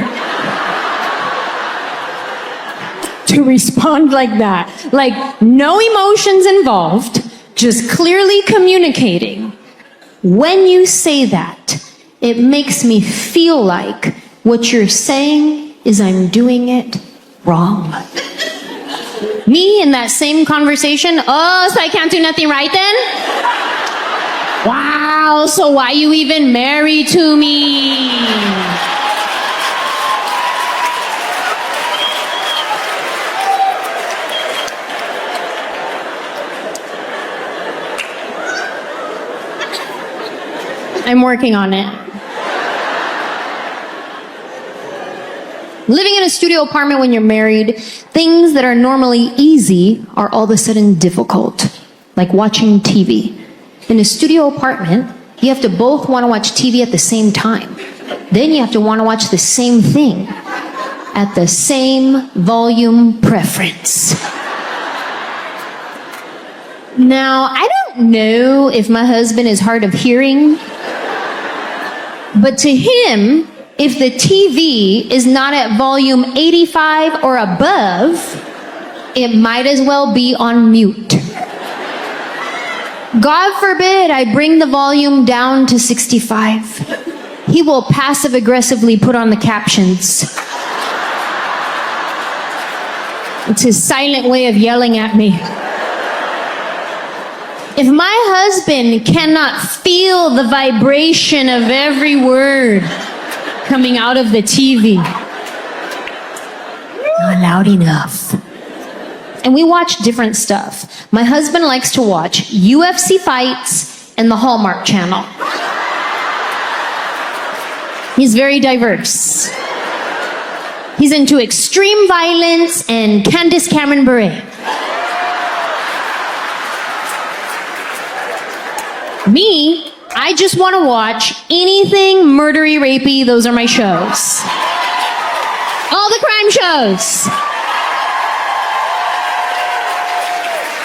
to respond like that? Like, no emotions involved, just clearly communicating. When you say that, it makes me feel like What you're saying is I'm doing it wrong. Me in that same conversation, oh, so I can't do nothing right then? Wow, so why you even married to me? I'm working on it. Living in a studio apartment when you're married, things that are normally easy are all of a sudden difficult, like watching TV. In a studio apartment, you have to both want to watch TV at the same time. Then you have to want to watch the same thing at the same volume preference. Now, I don't know if my husband is hard of hearing, but to him, if the TV is not at volume 85 or above, it might as well be on mute. God forbid I bring the volume down to 65. He will passive aggressively put on the captions. It's his silent way of yelling at me. If my husband cannot feel the vibration of every word coming out of the TV, not loud enough. And we watch different stuff. My husband likes to watch UFC fights and the Hallmark Channel. He's very diverse. He's into extreme violence and Candace Cameron Bure. Me, I just want to watch anything murdery, rapey. Those are my shows. All the crime shows.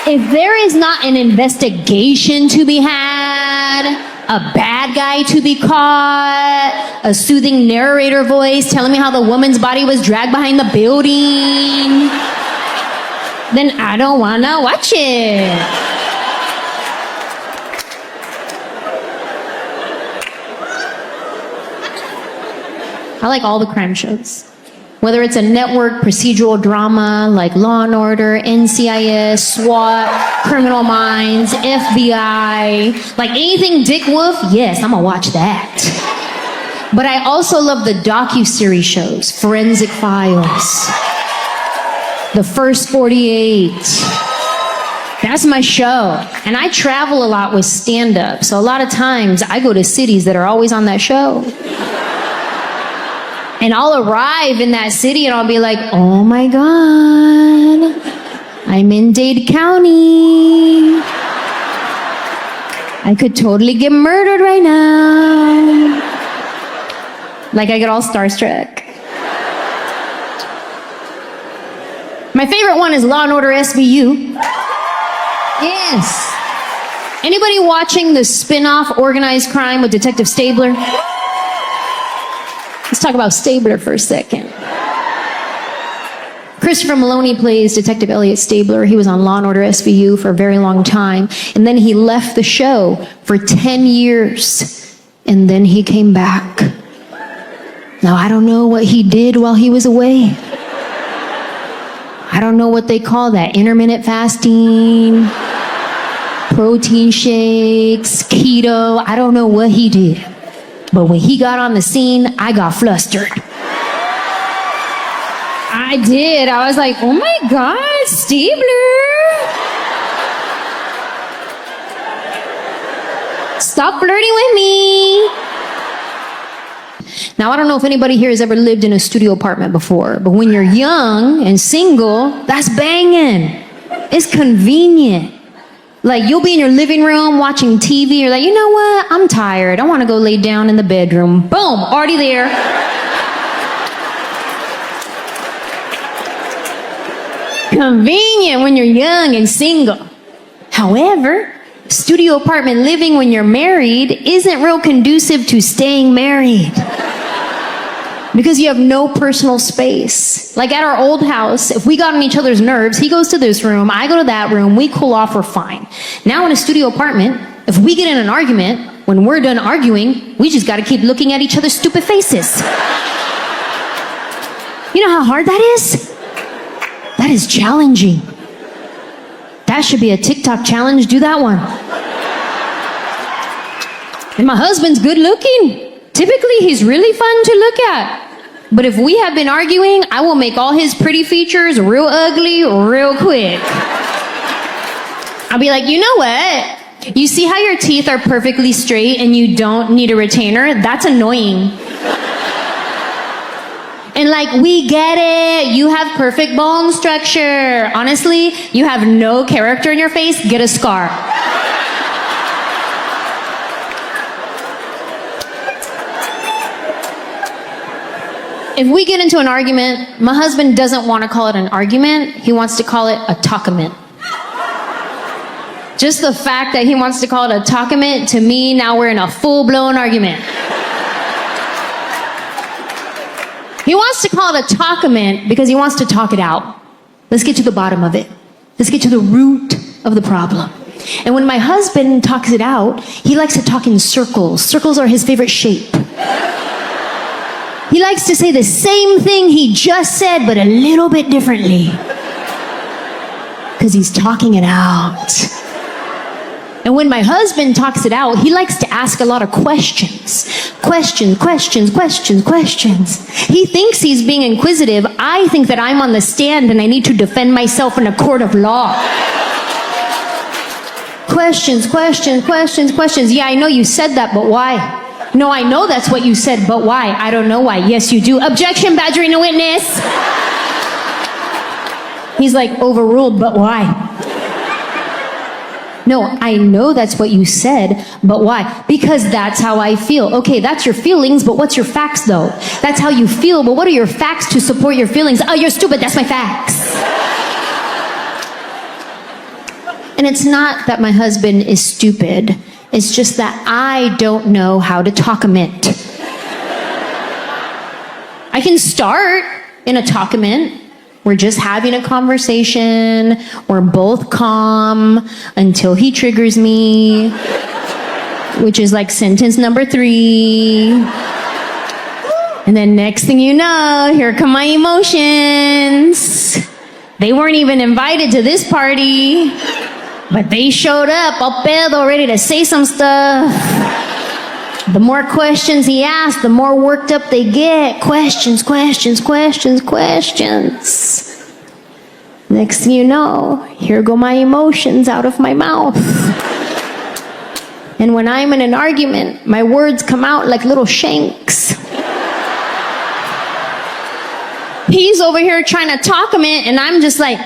If there is not an investigation to be had, a bad guy to be caught, a soothing narrator voice telling me how the woman's body was dragged behind the building, then I don't want to watch it. I like all the crime shows. Whether it's a network procedural drama like Law and Order, NCIS, SWAT, Criminal Minds, FBI, like anything Dick Wolf, yes, I'm gonna watch that. But I also love the docuseries shows, Forensic Files, The First 48. That's my show. And I travel a lot with stand-up, so a lot of times I go to cities that are always on that show. And I'll arrive in that city and I'll be like, oh my God, I'm in Dade County. I could totally get murdered right now. Like I get all starstruck. My favorite one is Law and Order SVU. Yes. Anybody watching the spin-off Organized Crime with Detective Stabler? Let's talk about Stabler for a second. Christopher Maloney plays Detective Elliot Stabler. He was on Law & Order SVU for a very long time. And then he left the show for 10 years. And then he came back. Now, I don't know what he did while he was away. I don't know what they call that. Intermittent fasting, protein shakes, keto. I don't know what he did. But when he got on the scene, I got flustered. I did. I was like, oh my God, Stabler. Stop flirting with me. Now, I don't know if anybody here has ever lived in a studio apartment before, but when you're young and single, that's banging. It's convenient. Like, you'll be in your living room watching TV. You're like, you know what? I'm tired. I want to go lay down in the bedroom. Boom, already there. Convenient when you're young and single. However, studio apartment living when you're married isn't real conducive to staying married. Because you have no personal space. Like at our old house, if we got on each other's nerves, he goes to this room, I go to that room, we cool off, we're fine. Now in a studio apartment, if we get in an argument, when we're done arguing, we just gotta keep looking at each other's stupid faces. You know how hard that is? That is challenging. That should be a TikTok challenge. Do that one. And my husband's good looking. Typically, he's really fun to look at. But if we have been arguing, I will make all his pretty features real ugly real quick. I'll be like, you know what? You see how your teeth are perfectly straight and you don't need a retainer? That's annoying. And like, we get it. You have perfect bone structure. Honestly, you have no character in your face. Get a scar. If we get into an argument, my husband doesn't want to call it an argument. He wants to call it a talkament. Just the fact that he wants to call it a talkament, to me, now we're in a full-blown argument. He wants to call it a talkament because he wants to talk it out. Let's get to the bottom of it. Let's get to the root of the problem. And when my husband talks it out, he likes to talk in circles. Circles are his favorite shape. He likes to say the same thing he just said, but a little bit differently. Because he's talking it out. And when my husband talks it out, he likes to ask a lot of questions. Questions. He thinks he's being inquisitive. I think that I'm on the stand and I need to defend myself in a court of law. Questions. Yeah, I know you said that, but why? No, I know that's what you said, but why? I don't know why. Yes, you do. Objection, badgering a witness. He's like, overruled, but why? No, I know that's what you said, but why? Because that's how I feel. Okay, that's your feelings, but what's your facts though? That's how you feel, but what are your facts to support your feelings? Oh, you're stupid, that's my facts. And it's not that my husband is stupid. It's just that I don't know how to talkament. I can start in a talkament. We're just having a conversation. We're both calm until he triggers me, which is like sentence number 3. And then next thing you know, here come my emotions. They weren't even invited to this party, but they showed up, all pedo, ready to say some stuff. The more questions he asks, the more worked up they get. Questions. Next thing you know, here go my emotions out of my mouth. And when I'm in an argument, my words come out like little shanks. He's over here trying to talk him in, and I'm just like,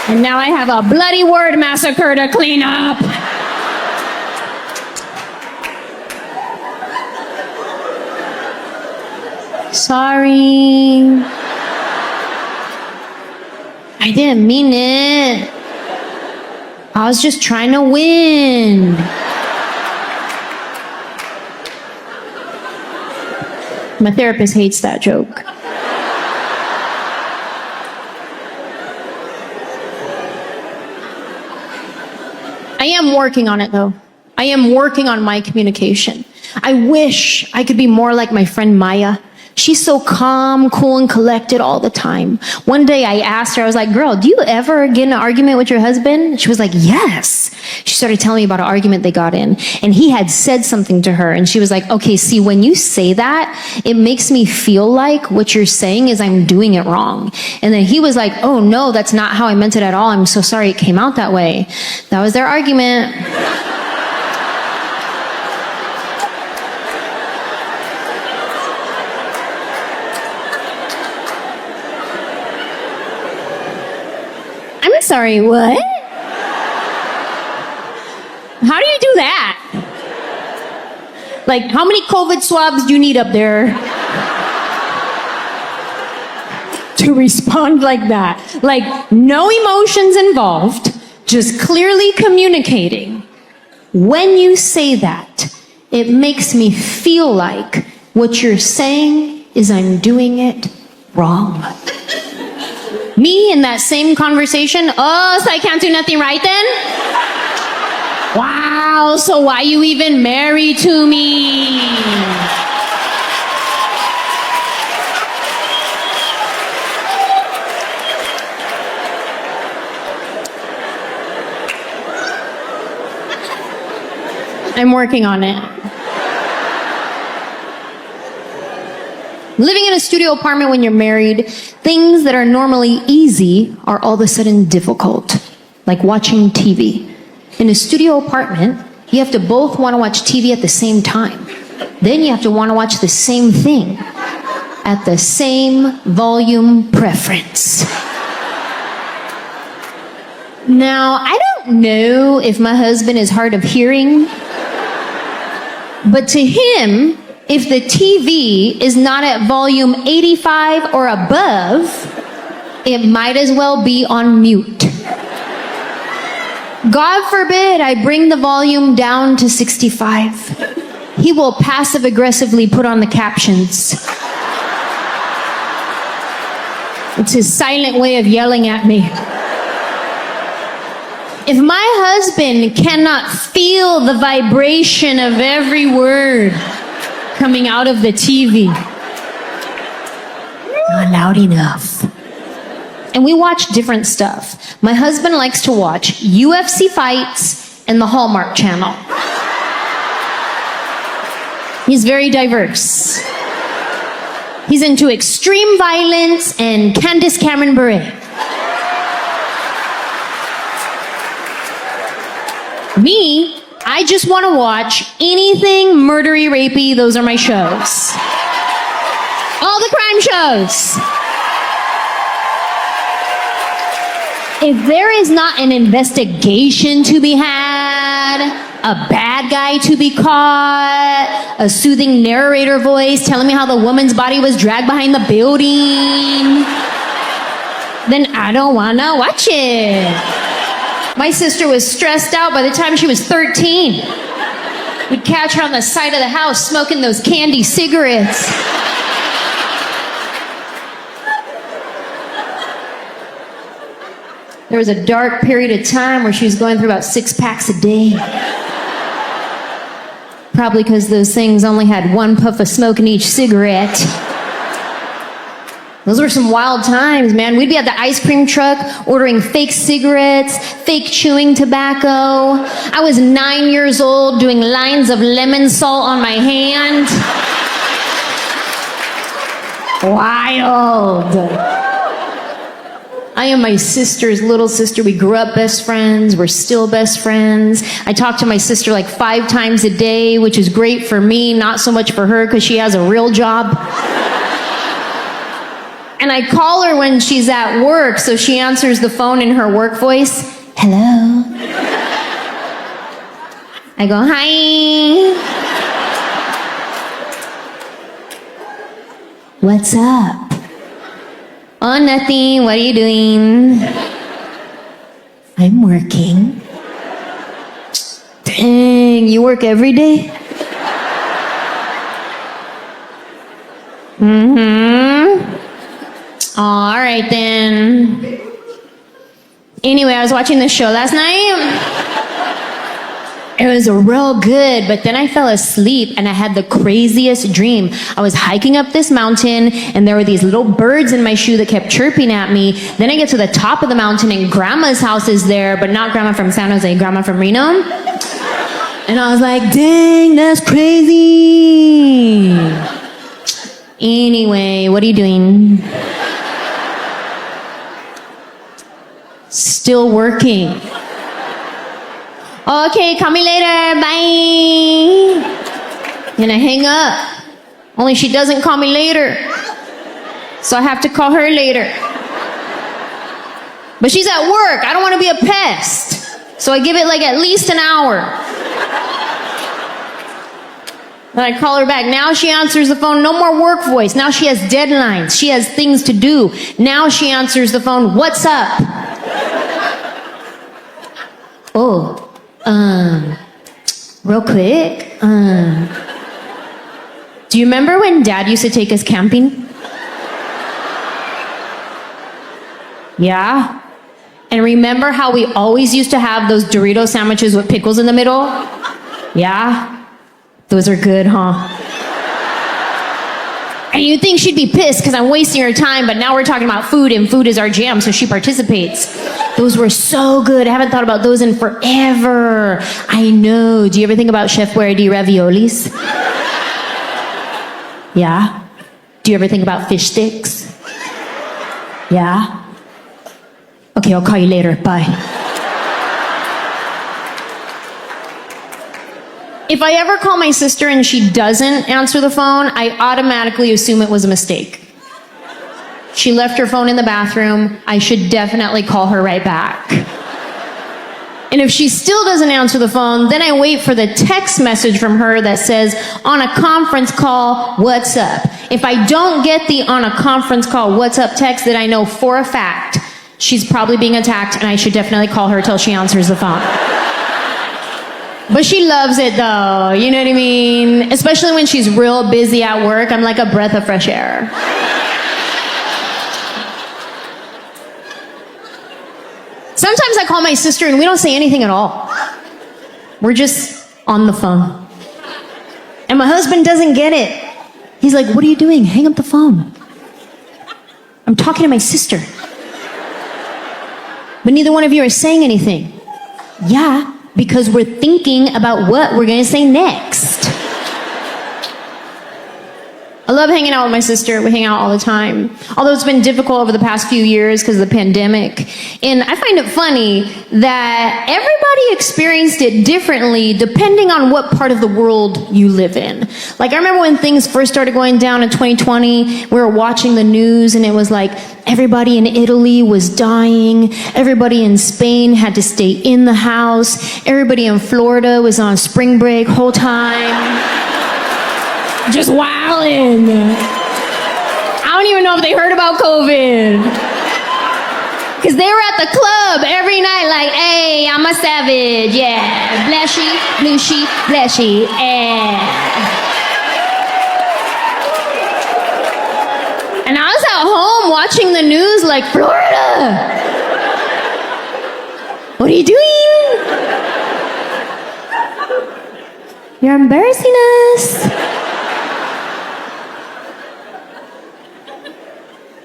And now I have a bloody word massacre to clean up. Sorry. I didn't mean it. I was just trying to win. My therapist hates that joke. I am working on it though. I am working on my communication. I wish I could be more like my friend Maya. She's so calm, cool, and collected all the time. One day I asked her, I was like, girl, do you ever get in an argument with your husband? She was like, yes. She started telling me about an argument they got in, and he had said something to her, and she was like, okay, see, when you say that, it makes me feel like what you're saying is I'm doing it wrong. And then he was like, oh no, that's not how I meant it at all. I'm so sorry it came out that way. That was their argument. I'm sorry, what? How do you do that? Like, how many COVID swabs do you need up there to respond like that? Like, no emotions involved, just clearly communicating. When you say that, it makes me feel like what you're saying is I'm doing it wrong. Me in that same conversation? Oh, so I can't do nothing right then? Wow, so why you even married to me? I'm working on it. Living in a studio apartment when you're married, things that are normally easy are all of a sudden difficult, like watching TV. In a studio apartment, you have to both want to watch TV at the same time. Then you have to want to watch the same thing at the same volume preference. Now, I don't know if my husband is hard of hearing, but to him, if the TV is not at volume 85 or above, it might as well be on mute. God forbid I bring the volume down to 65. He will passive aggressively put on the captions. It's his silent way of yelling at me. If my husband cannot feel the vibration of every word coming out of the TV, not loud enough. And we watch different stuff. My husband likes to watch UFC fights and the Hallmark Channel. He's very diverse. He's into extreme violence and Candace Cameron Bure. Me, I just want to watch anything murdery, rapey. Those are my shows. All the crime shows. If there is not an investigation to be had, a bad guy to be caught, a soothing narrator voice telling me how the woman's body was dragged behind the building, then I don't want to watch it. My sister was stressed out by the time she was 13. We'd catch her on the side of the house smoking those candy cigarettes. There was a dark period of time where she was going through about 6 packs a day. Probably because those things only had 1 puff of smoke in each cigarette. Those were some wild times, man. We'd be at the ice cream truck ordering fake cigarettes, fake chewing tobacco. I was 9 years old doing lines of lemon salt on my hand. Wild. I am my sister's little sister. We grew up best friends. We're still best friends. I talk to my sister like 5 times a day, which is great for me, not so much for her because she has a real job. And I call her when she's at work, so she answers the phone in her work voice. Hello. I go, hi. What's up? Oh, nothing. What are you doing? I'm working. Dang, you work every day? Mm-hmm. All right, then. Anyway, I was watching this show last night. It was real good, but then I fell asleep and I had the craziest dream. I was hiking up this mountain and there were these little birds in my shoe that kept chirping at me. Then I get to the top of the mountain and grandma's house is there, but not grandma from San Jose, grandma from Reno. And I was like, dang, that's crazy. Anyway, what are you doing? Still working. Okay, call me later, bye. And I hang up. Only she doesn't call me later. So I have to call her later. But she's at work. I don't want to be a pest. So I give it like at least an hour. Then I call her back. Now she answers the phone. No more work voice. Now she has deadlines. She has things to do. Now she answers the phone. What's up? Oh, real quick. Do you remember when Dad used to take us camping? Yeah? And remember how we always used to have those Dorito sandwiches with pickles in the middle? Yeah? Those are good, huh? And you'd think she'd be pissed because I'm wasting her time, but now we're talking about food, and food is our jam, so she participates. Those were so good. I haven't thought about those in forever. I know. Do you ever think about Chef Boyardee raviolis? Yeah? Do you ever think about fish sticks? Yeah? Okay, I'll call you later. Bye. If I ever call my sister and she doesn't answer the phone, I automatically assume it was a mistake. She left her phone in the bathroom. I should definitely call her right back. And if she still doesn't answer the phone, then I wait for the text message from her that says, on a conference call, what's up? If I don't get the on a conference call, what's up text, then I know for a fact she's probably being attacked, and I should definitely call her till she answers the phone. But she loves it though, you know what I mean? Especially when she's real busy at work, I'm like a breath of fresh air. Sometimes I call my sister and we don't say anything at all. We're just on the phone. And my husband doesn't get it. He's like, what are you doing? Hang up the phone. I'm talking to my sister. But neither one of you are saying anything. Yeah, because we're thinking about what we're gonna say next. I love hanging out with my sister. We hang out all the time. Although it's been difficult over the past few years because of the pandemic. And I find it funny that everybody experienced it differently depending on what part of the world you live in. Like I remember when things first started going down in 2020, we were watching the news and it was like everybody in Italy was dying. Everybody in Spain had to stay in the house. Everybody in Florida was on spring break whole time. Just wildin'. I don't even know if they heard about COVID. Because they were at the club every night like, hey, I'm a savage, yeah. Bleshy, blushy, bleshy, yeah. And I was at home watching the news like, Florida, what are you doing? You're embarrassing us.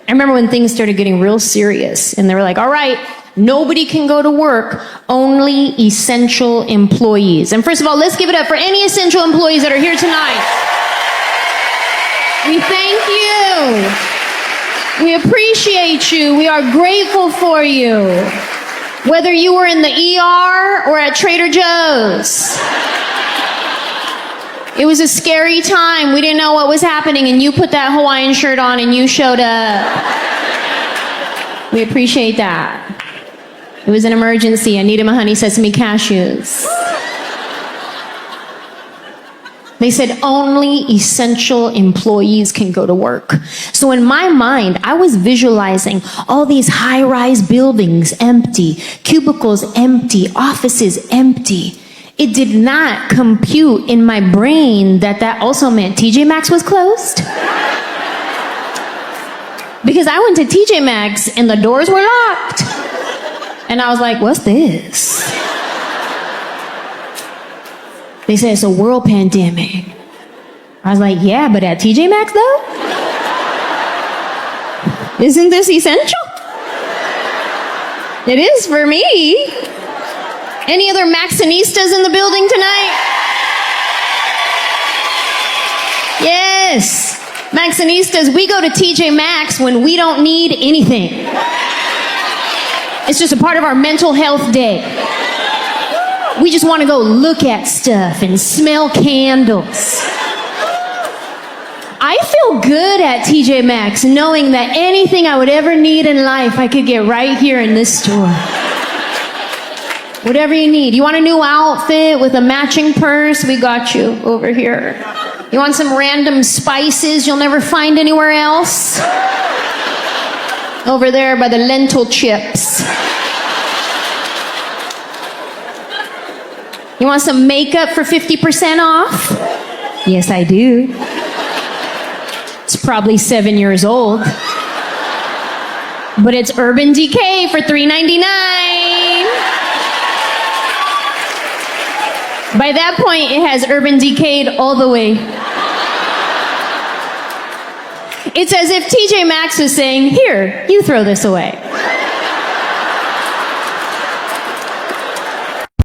I remember when things started getting real serious and they were like, all right, nobody can go to work, only essential employees. And first of all, let's give it up for any essential employees that are here tonight. We thank you. We appreciate you. We are grateful for you. Whether you were in the ER or at Trader Joe's. It was a scary time. We didn't know what was happening, and you put that Hawaiian shirt on and you showed up. We appreciate that. It was an emergency. I needed my honey sesame cashews. They said only essential employees can go to work. So in my mind, I was visualizing all these high-rise buildings empty, cubicles empty, offices empty. It did not compute in my brain that that also meant TJ Maxx was closed. Because I went to TJ Maxx and the doors were locked. And I was like, what's this? They said it's a world pandemic. I was like, yeah, but at TJ Maxx though? Isn't this essential? It is for me. Any other Maxinistas in the building tonight? Yes, Maxinistas, we go to TJ Maxx when we don't need anything. It's just a part of our mental health day. We just want to go look at stuff and smell candles. I feel good at TJ Maxx knowing that anything I would ever need in life, I could get right here in this store. Whatever you need. You want a new outfit with a matching purse? We got you over here. You want some random spices you'll never find anywhere else? Over there by the lentil chips. You want some makeup for 50% off? Yes, I do. It's probably 7 years old. But it's Urban Decay for $3.99. By that point, it has Urban Decayed all the way. It's as if TJ Maxx was saying, here, you throw this away.